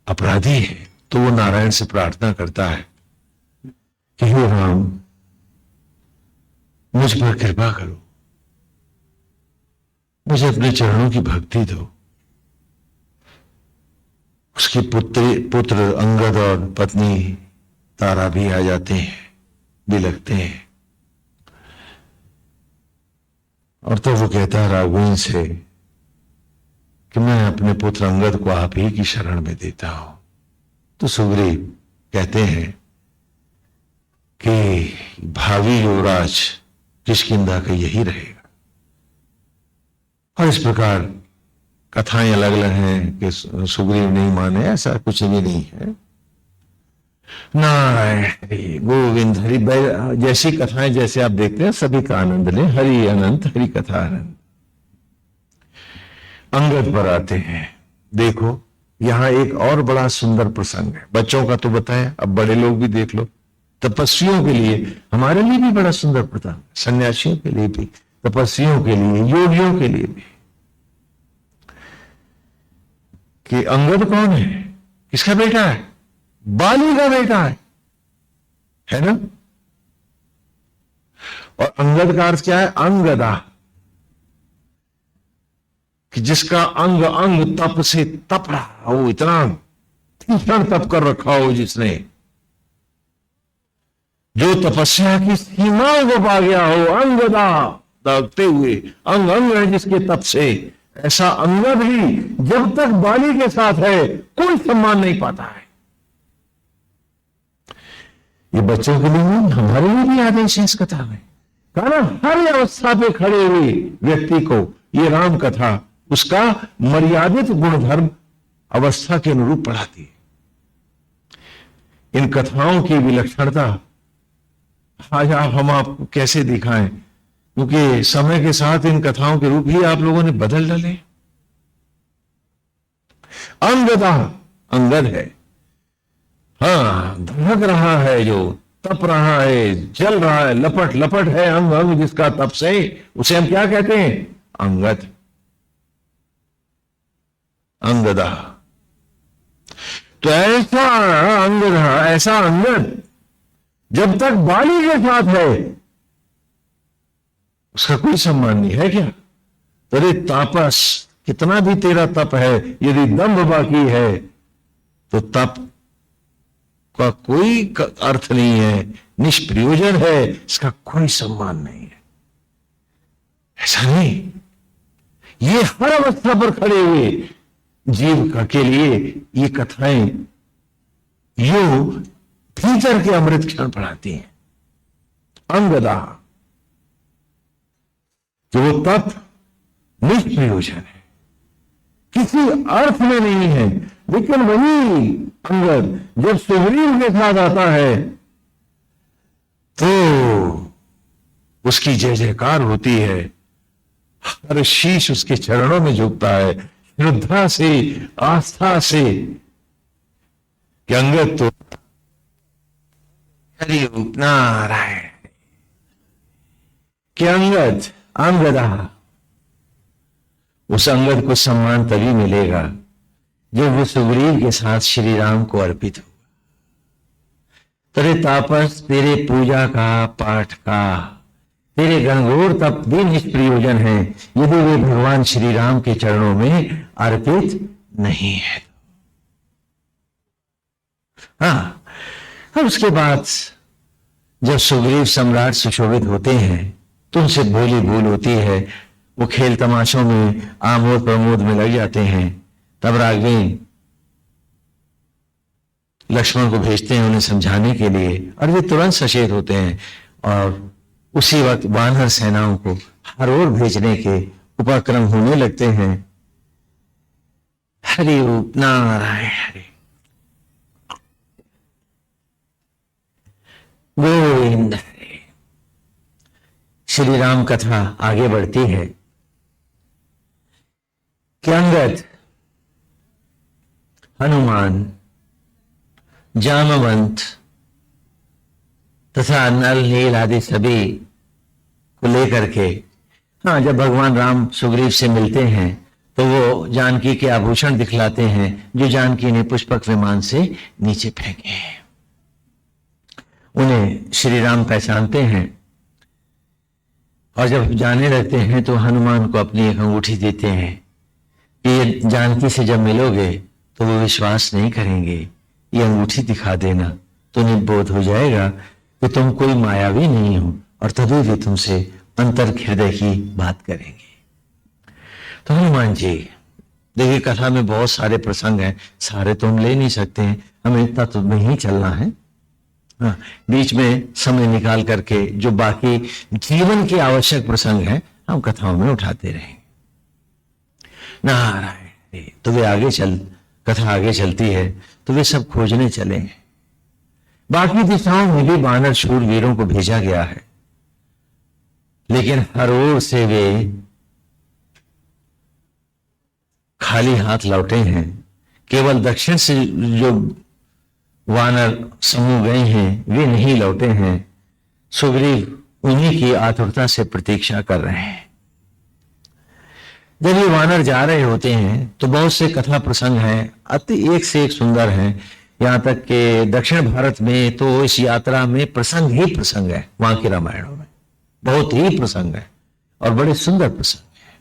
अपराधी है, तो वो नारायण से प्रार्थना करता है कि हे राम, मुझ पर कृपा करो, मुझे अपने चरणों की भक्ति दो। उसकी पुत्र अंगद और पत्नी तारा भी आ जाते हैं, भी लगते हैं। और तो वो कहता है राघवेंद्र से कि मैं अपने पुत्र अंगद को आप ही की शरण में देता हूं। तो सुग्रीव कहते हैं कि भावी युवराज किष्किंधा का यही रहेगा। और इस प्रकार कथाएं अलग अलग हैं कि सुग्रीव नहीं माने, ऐसा कुछ भी नहीं है। नारायण हरि गोविंद हरि, जैसी कथाएं जैसे आप देखते हैं, सभी का आनंद लें। हरि अनंत, हरि कथा अनंत। अंगद पर आते हैं। देखो यहां एक और बड़ा सुंदर प्रसंग है। बच्चों का तो बताया, अब बड़े लोग भी देख लो। तपस्वियों के लिए, हमारे लिए भी बड़ा सुंदर प्रसंग, सन्यासियों के लिए भी, तपस्वियों के लिए, योगियों के लिए भी, कि अंगद कौन है, किसका बेटा है? बाली का बेटा है ना। और अंगद का अर्थ क्या है? अंगदा। कि जिसका अंग अंग तप से तप रहा हो, इतना भीषण तप कर रखा हो जिसने, जो तपस्या की सीमाओं को पा गया हो, अंग दागते हुए अंग अंग है जिसके तप से, ऐसा अंगद भी जब तक बाली के साथ है कोई सम्मान नहीं पाता है। ये बच्चों के लिए नहीं, हमारे लिए भी आदेश है इस कथा में। कारण हर अवस्था पे खड़े हुए व्यक्ति को ये राम कथा उसका मर्यादित गुणधर्म अवस्था के अनुरूप पढ़ाती है। इन कथाओं की विलक्षणता आज हम आपको कैसे दिखाएं, क्योंकि समय के साथ इन कथाओं के रूप ही आप लोगों ने बदल डाले। अंगदा अंगद है, हाँ, धड़क रहा है, जो तप रहा है, जल रहा है, लपट लपट है अंग अंग जिसका तप से, उसे हम क्या कहते हैं? अंगद, अंगदा। तो ऐसा अंगदा, ऐसा अंगद जब तक बाली के साथ है उसका कोई सम्मान नहीं है। क्या तेरे तापस, कितना भी तेरा तप है, यदि दंभ बाकी है तो तप का कोई अर्थ नहीं है, निष्प्रयोजन है, इसका कोई सम्मान नहीं है। ऐसा नहीं, ये हर अवस्था पर खड़े हुए जीव का के लिए ये कथाएं यो भीतर के अमृत क्षण पढ़ाती हैं। अंगदा, जो वो तप निष्प्रयोजन है, किसी अर्थ में नहीं है, लेकिन वही अंगद जब सुग्रीव के साथ आता है तो उसकी जय जयकार होती है, हर शीश उसके चरणों में झुकता है, श्रद्धा से, आस्था से, कि अंगद तो हरि नारायण, कि अंगद, अंगदा। उस अंगद को सम्मान तभी मिलेगा जब वो सुग्रीव के साथ श्री राम को अर्पित होगा। तेरे तापस, तेरे पूजा का, पाठ का, तेरे गणगौर तप भी निष्प्रयोजन है यदि वे भगवान श्री राम के चरणों में अर्पित नहीं है। हाँ, और उसके बाद जब सुग्रीव सम्राट सुशोभित होते हैं तो उनसे बोली भूल होती है, वो खेल तमाशों में आमोद प्रमोद में लग जाते हैं। तब राघवेन लक्ष्मण को भेजते हैं उन्हें समझाने के लिए, और वे तुरंत सचेत होते हैं और उसी वक्त वानर सेनाओं को हर ओर भेजने के उपक्रम होने लगते हैं। हरि नारायण हरि गोविंद हरि। श्री राम कथा आगे बढ़ती है कि अंगद, हनुमान, जामवंत तथा नल नील आदि सभी को लेकर के, हाँ, जब भगवान राम सुग्रीव से मिलते हैं तो वो जानकी के आभूषण दिखलाते हैं जो जानकी ने पुष्पक विमान से नीचे फेंके हैं। उन्हें श्री राम पहचानते हैं और जब जाने लगते हैं तो हनुमान को अपनी एक अंगूठी देते हैं कि ये जानकी से जब मिलोगे तो वो विश्वास नहीं करेंगे, ये अंगूठी दिखा देना तो उन्हें बोध हो जाएगा कि तुम कोई मायावी नहीं हो, और तभी भी तुमसे अंतर हृदय की बात करेंगे। तो हनुमान जी, देखिए कथा में बहुत सारे प्रसंग हैं, सारे तो हम ले नहीं सकते हैं, हमें इतना तो नहीं चलना है। हाँ, बीच में समय निकाल करके जो बाकी जीवन के आवश्यक प्रसंग हैं हम कथाओं में उठाते रहेंगे। नारायण। तो वे आगे कथा आगे चलती है तो वे सब खोजने चले। बाकी दिशाओं में भी वानर शूरवीरों को भेजा गया है, लेकिन हर ओर से वे खाली हाथ लौटे हैं। केवल दक्षिण से जो वानर समूह गए हैं वे नहीं लौटे हैं। सुग्रीव उन्हीं की आतुरता से प्रतीक्षा कर रहे हैं। जब ये वानर जा रहे होते हैं तो बहुत से कथा प्रसंग हैं, अति एक से एक सुंदर हैं। यहां तक कि दक्षिण भारत में तो इस यात्रा में प्रसंग ही प्रसंग है, वहां के रामायणों में बहुत ही प्रसंग है और बड़े सुंदर प्रसंग है।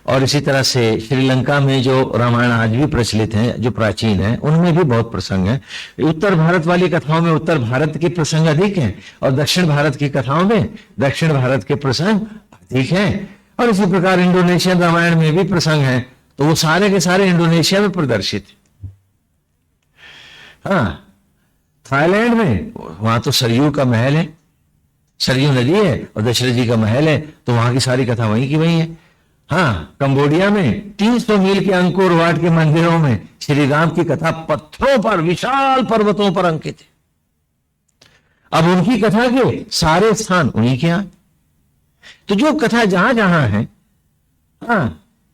और इसी तरह से श्रीलंका में जो रामायण आज भी प्रचलित है, जो प्राचीन है, उनमें भी बहुत प्रसंग है। उत्तर भारत वाली कथाओं में उत्तर भारत के प्रसंग अधिक हैं और दक्षिण भारत की कथाओं में दक्षिण भारत के प्रसंग अधिक हैं। और इसी प्रकार इंडोनेशियन रामायण में भी प्रसंग है, तो वो सारे के सारे इंडोनेशिया में प्रदर्शित है। हाँ, थाईलैंड में वहां तो सरयू का महल है, सरयू नदी है और दशरथ जी का महल है, तो वहां की सारी कथा वहीं की वहीं है। हाँ, कंबोडिया में 300 मील के अंकोर वाट के मंदिरों में श्री राम की कथा पत्थरों पर, विशाल पर्वतों पर अंकित है। अब उनकी कथा के सारे स्थान उन्हीं के यहाँ, तो जो कथा जहां जहां है, हाँ,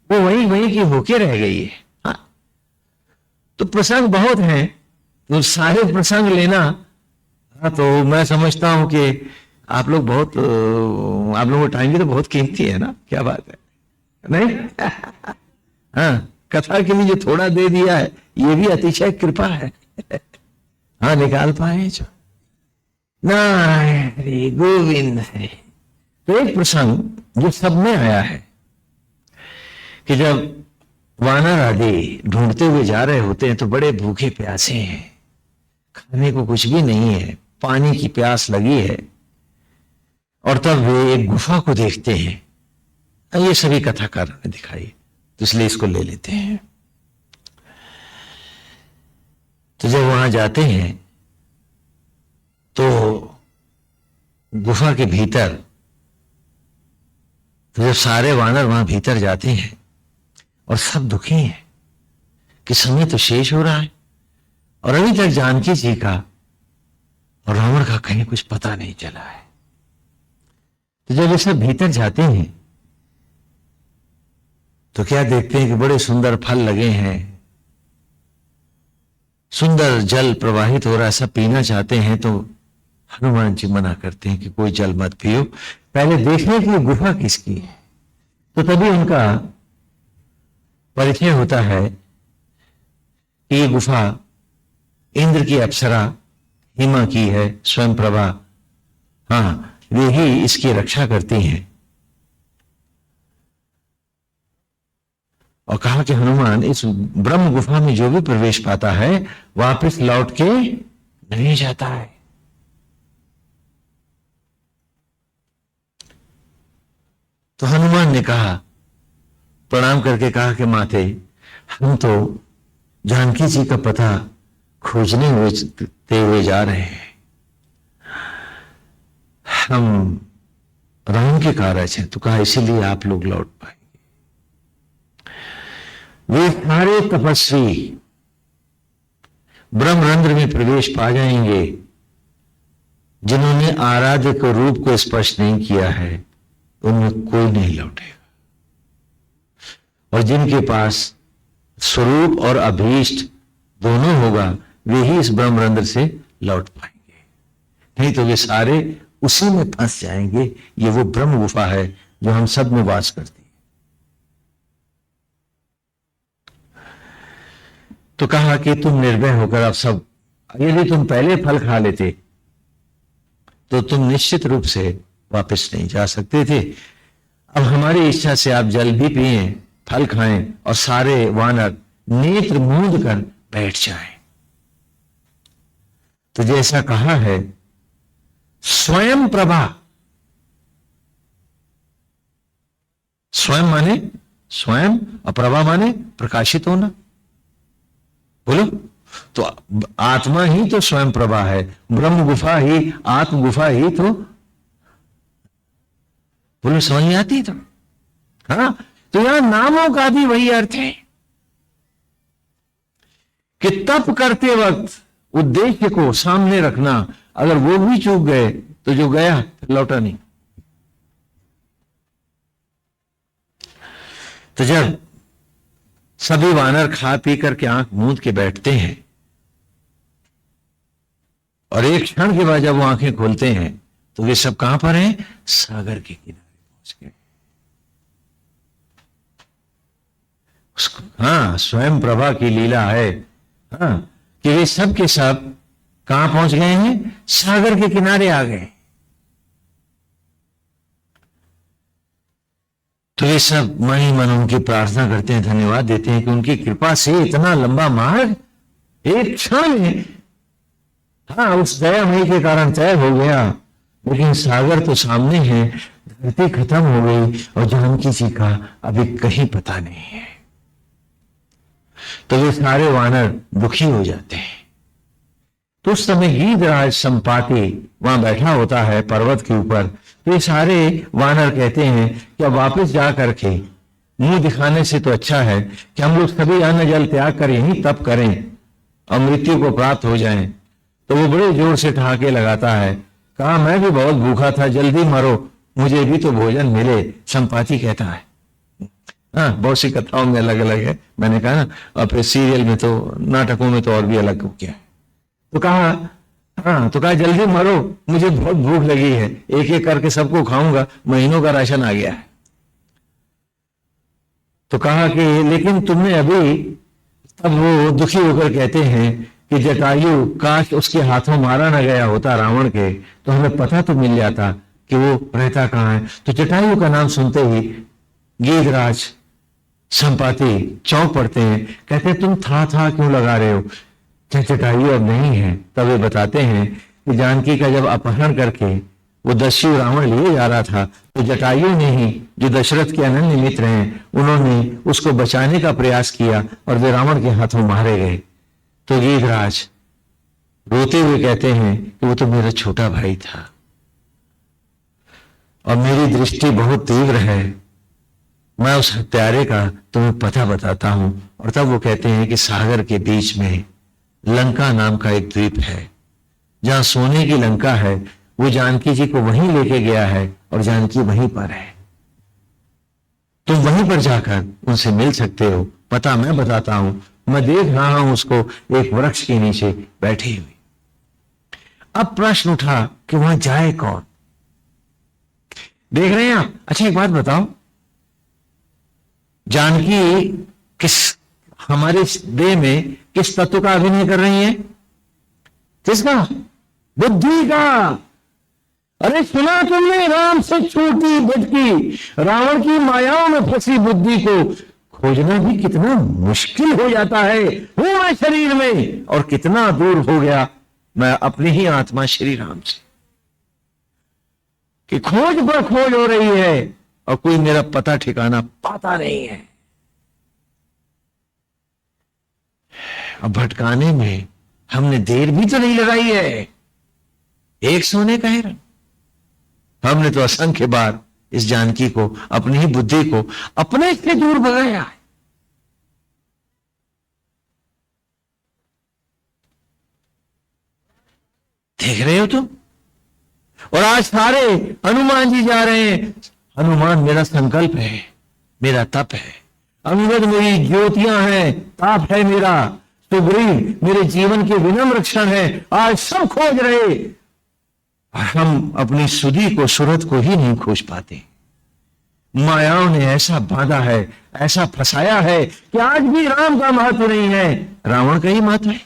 वो वहीं वहीं की होके रह गई है। हाँ, तो प्रसंग बहुत हैं, तो सारे प्रसंग लेना, हाँ, तो मैं समझता हूं कि आप लोग बहुत, आप लोगों का टाइम भी तो बहुत कीमती है ना, क्या बात है, नहीं? हाँ, कथा के लिए जो थोड़ा दे दिया है, ये भी अतिशय कृपा है। हाँ, निकाल पाए जो नारी गोविंद है। तो एक प्रसंग जो सब में आया है कि जब वानर आदि ढूंढते हुए जा रहे होते हैं तो बड़े भूखे प्यासे हैं, खाने को कुछ भी नहीं है, पानी की प्यास लगी है, और तब वे एक गुफा को देखते हैं। ये सभी कथाकारों ने दिखाई, तो इसलिए इसको ले लेते हैं। तो जब वहां जाते हैं तो गुफा के भीतर, तो जब सारे वानर वहां भीतर जाते हैं और सब दुखी हैं कि समय तो शेष हो रहा है और अभी तक जानकी जी का और रावण का कहीं कुछ पता नहीं चला है। तो जब ये सब भीतर जाते हैं तो क्या देखते हैं कि बड़े सुंदर फल लगे हैं, सुंदर जल प्रवाहित हो रहा है, सब पीना चाहते हैं। तो हनुमान जी मना करते हैं कि कोई जल मत पियो, पहले देखने की गुफा किसकी है। तो तभी उनका परिचय होता है कि ये गुफा इंद्र की अप्सरा हिमा की है, स्वयं प्रभा, हाँ, वे ही इसकी रक्षा करती हैं। और कहा कि हनुमान, इस ब्रह्म गुफा में जो भी प्रवेश पाता है वापस लौट के नहीं जाता है। तो हनुमान ने कहा, प्रणाम करके कहा कि माते, हम तो जानकी जी का पता खोजने हुए जा रहे हैं, हम राम के कारज हैं। तो कहा इसीलिए आप लोग लौट पाएंगे। वे सारे तपस्वी ब्रह्मरंध्र में प्रवेश पा जाएंगे जिन्होंने आराध्य को रूप को स्पर्श नहीं किया है, उनमें कोई नहीं लौटेगा। और जिनके पास स्वरूप और अभीष्ट दोनों होगा, वे ही इस ब्रह्मरंध्र से लौट पाएंगे, नहीं तो वे सारे उसी में फंस जाएंगे। ये वो ब्रह्म गुफा है जो हम सब में वास करती है। तो कहा कि तुम निर्भय होकर, अब सब, यदि तुम पहले फल खा लेते तो तुम निश्चित रूप से वापस नहीं जा सकते थे। अब हमारी इच्छा से आप जल भी पिए, फल खाएं और सारे वानर नेत्र मूंद कर बैठ जाएं। तो जैसा कहा है, स्वयं प्रभा, स्वयं माने स्वयं और प्रभा माने प्रकाशित होना। बोलो, तो आत्मा ही तो स्वयं प्रभा है, ब्रह्म गुफा ही, आत्म गुफा ही तो। बोलो, समझ में आती है? तो हाँ, तो यहां नामों का भी वही अर्थ है कि तप करते वक्त उद्देश्य को सामने रखना। अगर वो भी चूक गए तो जो गया फिर लौटा नहीं। तो जब सभी वानर खा पी करके आंख मूंद के बैठते हैं और एक क्षण के बाद जब वो आंखें खोलते हैं तो वे सब कहां पर हैं? सागर के किनारे पहुंच गए। हाँ, स्वयं प्रभा की लीला है, हाँ, कि वे सब के सब कहां पहुंच गए हैं? सागर के किनारे आ गए। तो ये सब मन ही मन उनकी प्रार्थना करते हैं, धन्यवाद देते हैं कि उनकी कृपा से इतना लंबा मार्ग एक क्षण में, हाँ, उस दयामयी के कारण तय हो गया। लेकिन सागर तो सामने है, धरती खत्म हो गई और जानकी जी का अभी कहीं पता नहीं है। तो वे सारे वानर दुखी हो जाते हैं। तो उस समय गीधराज संपाति वहां बैठा होता है पर्वत के ऊपर। तो ये सारे वानर कहते हैं कि अब वापस जा करके मुंह दिखाने से तो अच्छा है कि हम लोग सभी अन्न जल त्याग कर यहीं तप करें और मृत्यु को प्राप्त हो जाएं। तो वो बड़े जोर से ठहाके लगाता है, कहा मैं भी बहुत भूखा था, जल्दी मरो, मुझे भी तो भोजन मिले। संपाति कहता है, हाँ, बहुत सी कथाओं में अलग अलग है, मैंने कहा ना, और फिर सीरियल में तो, नाटकों में तो और भी अलग हो गया। तो कहा, हाँ, तो कहा जल्दी मरो, मुझे बहुत भूख लगी है, एक एक करके सबको खाऊंगा, महीनों का राशन आ गया है। तो कहा कि लेकिन तुमने अभी, तब वो दुखी होकर कहते हैं कि जटायु, काश उसके हाथों मारा न गया होता रावण के, तो हमें पता तो मिल जाता कि वो रहता कहाँ है। तो जटायु का नाम सुनते ही गीधराज संपाति चौंक पड़ते हैं, कहते हैं तुम था क्यों लगा रहे हो, क्या जटायु अब नहीं है? तब वे बताते हैं कि जानकी का जब अपहरण करके वो दस्यु रावण लिए जा रहा था, तो जटायु ने ही, जो दशरथ के अनन्य मित्र हैं, उन्होंने उसको बचाने का प्रयास किया और वे रावण के हाथों मारे गए। तो गीधराज रोते हुए कहते हैं कि वो तो मेरा छोटा भाई था और मेरी दृष्टि बहुत तीव्र है, मैं उस हत्यारे का तुम्हें पता बताता हूं। और तब वो कहते हैं कि सागर के बीच में लंका नाम का एक द्वीप है, जहां सोने की लंका है, वो जानकी जी को वहीं लेके गया है और जानकी वहीं पर है। तुम वहीं पर जाकर उनसे मिल सकते हो, पता मैं बताता हूं, मैं देख रहा हूं उसको एक वृक्ष के नीचे बैठी हुई। अब प्रश्न उठा कि वहां जाए कौन? देख रहे हैं आप? अच्छा एक बात बताओ, जानकी किस, हमारे देह में किस तत्व का अभिनय कर रही है? किसका? बुद्धि का। अरे सुना तुमने, राम से छूटी भटकी, रावण की मायाओं में फंसी बुद्धि को खोजना भी कितना मुश्किल हो जाता है। हूं मैं शरीर में और कितना दूर हो गया मैं अपनी ही आत्मा श्री राम से, कि खोज पर खोज हो रही है और कोई मेरा पता ठिकाना पाता नहीं है। अब भटकाने में हमने देर भी तो नहीं लगाई है, एक सोने का हिरन। हमने तो असंख्य बार इस जानकी को, अपनी ही बुद्धि को अपने से दूर भगाया है। देख रहे हो तुम? और आज सारे हनुमान जी जा रहे हैं। हनुमान मेरा संकल्प है, मेरा तप है, अंगद मेरी ज्योतियां हैं, ताप है मेरा, सुग्रीव मेरे जीवन के विनम्र क्षण है। आज सब खोज रहे और हम अपनी सुधी को, सुरत को ही नहीं खोज पाते। मायाओं ने ऐसा बांधा है, ऐसा फंसाया है कि आज भी राम का महत्व नहीं है, रावण का ही महत्व है।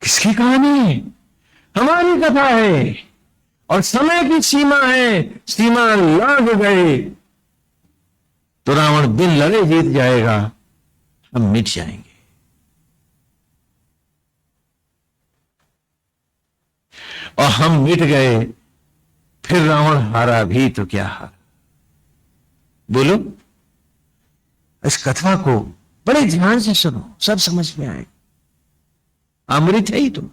किसकी कहानी है? हमारी कथा है और समय की सीमा है, सीमा लांघ गए तो रावण बिन लड़े जीत जाएगा, हम मिट जाएंगे। और हम मिट गए, फिर रावण हारा भी तो क्या हारा। बोलो, इस कथा को बड़े ध्यान से सुनो, सब समझ में आए। अमृत है ही तुम।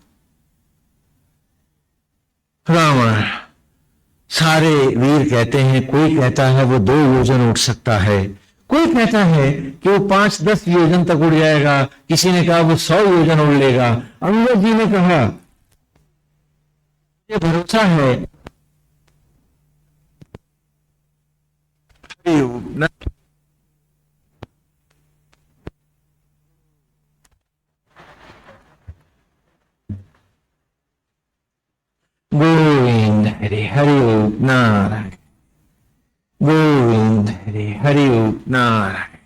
रावण, सारे वीर कहते हैं, कोई कहता है वो 2 योजन उठ सकता है, कोई कहता है कि वो 5-10 योजन तक उड़ जाएगा, किसी ने कहा वो 100 योजन उड़ लेगा। अंगद जी ने कहा मुझे भरोसा है गोविंद हरे हरि नारायण, गोविंद हरे हरि नारायण।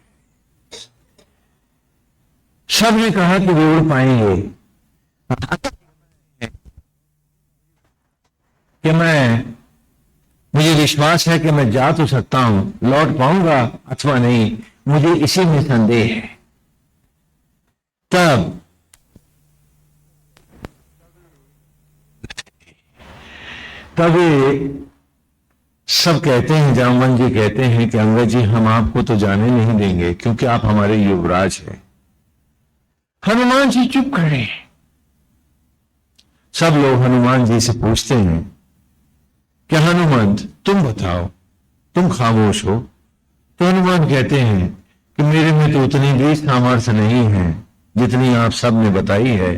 सब ने कहा कि वे उड़ पाएंगे कि मैं, मुझे विश्वास है कि मैं जा तो सकता हूं, लौट पाऊंगा अथवा नहीं, मुझे इसी में संदेह है। तब ये सब कहते हैं, जामवन जी कहते हैं कि अंगद जी हम आपको तो जाने नहीं देंगे क्योंकि आप हमारे युवराज हैं। हनुमान जी चुप खड़े हैं। सब लोग हनुमान जी से पूछते हैं कि हनुमंत तुम बताओ, तुम खामोश हो। तो हनुमान कहते हैं कि मेरे में तो उतनी भी सामर्थ्य नहीं है जितनी आप सब ने बताई है,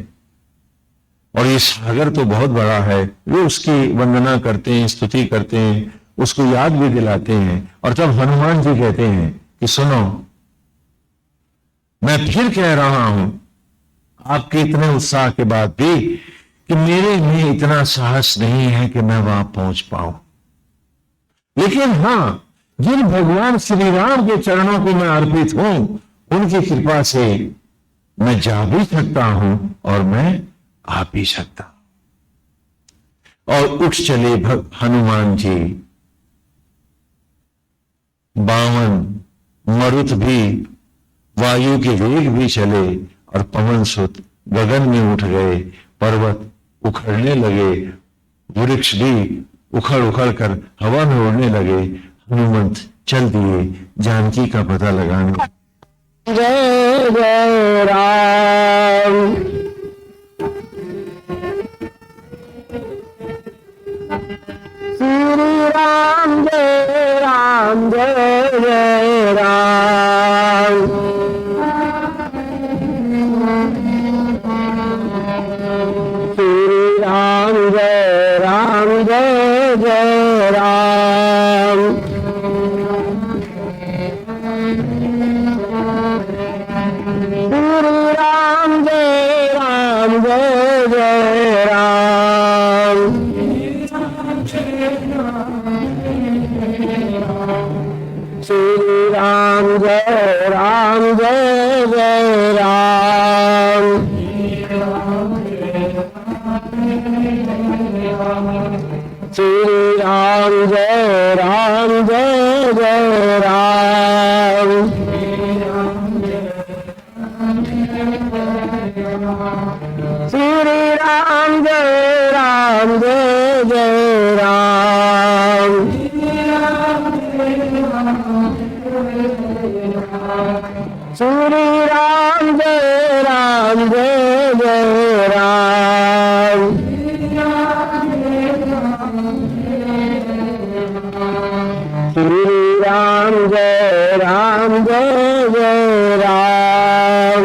और ये सागर तो बहुत बड़ा है। वे उसकी वंदना करते हैं, स्तुति करते हैं, उसको याद भी दिलाते हैं। और तब हनुमान जी कहते हैं कि सुनो, मैं फिर कह रहा हूं आपके इतने उत्साह के बाद भी कि मेरे में इतना साहस नहीं है कि मैं वहां पहुंच पाऊं। लेकिन हां, जिन भगवान श्री राम के चरणों को मैं अर्पित हूं, उनकी कृपा से मैं जा भी सकता हूं और मैं आ भी सकता हूं। और उठ चले हनुमान जी। बावन मरुत भी, वायु के वेग भी चले और पवन सुत गगन में उठ गए। पर्वत उखड़ने लगे, वृक्ष भी उखड़ उखड़ कर हवा में उड़ने लगे। हनुमंत चल दिए जानकी का पता लगाने। जय जय राम। श्री राम जय राम, जय जय राम। श्री राम जय राम, जय जय राम। श्री राम जय राम, जय जय राम। श्री राम जय राम, जय जय राम। श्री राम जय राम, जय जय राम। श्री राम जय राम, जय जय राम। श्री राम जय राम, जय जय राम। श्री राम जय राम, जय जय राम।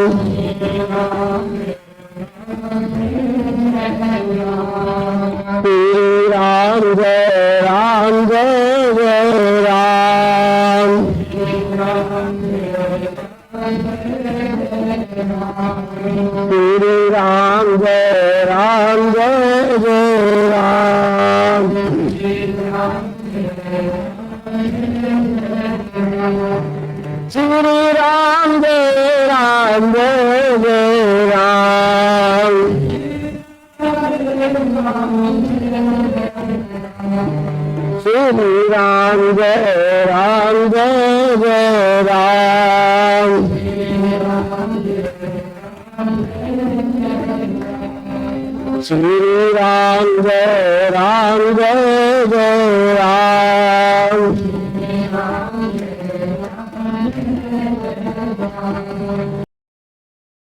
श्री राम जय राम, जय जय राम। श्री राम जय राम, जय जय राम। श्री राम जय राम, जय जय राम। श्री राम जय राम, जय जय राम। श्री राम जय राम, जय जय राम।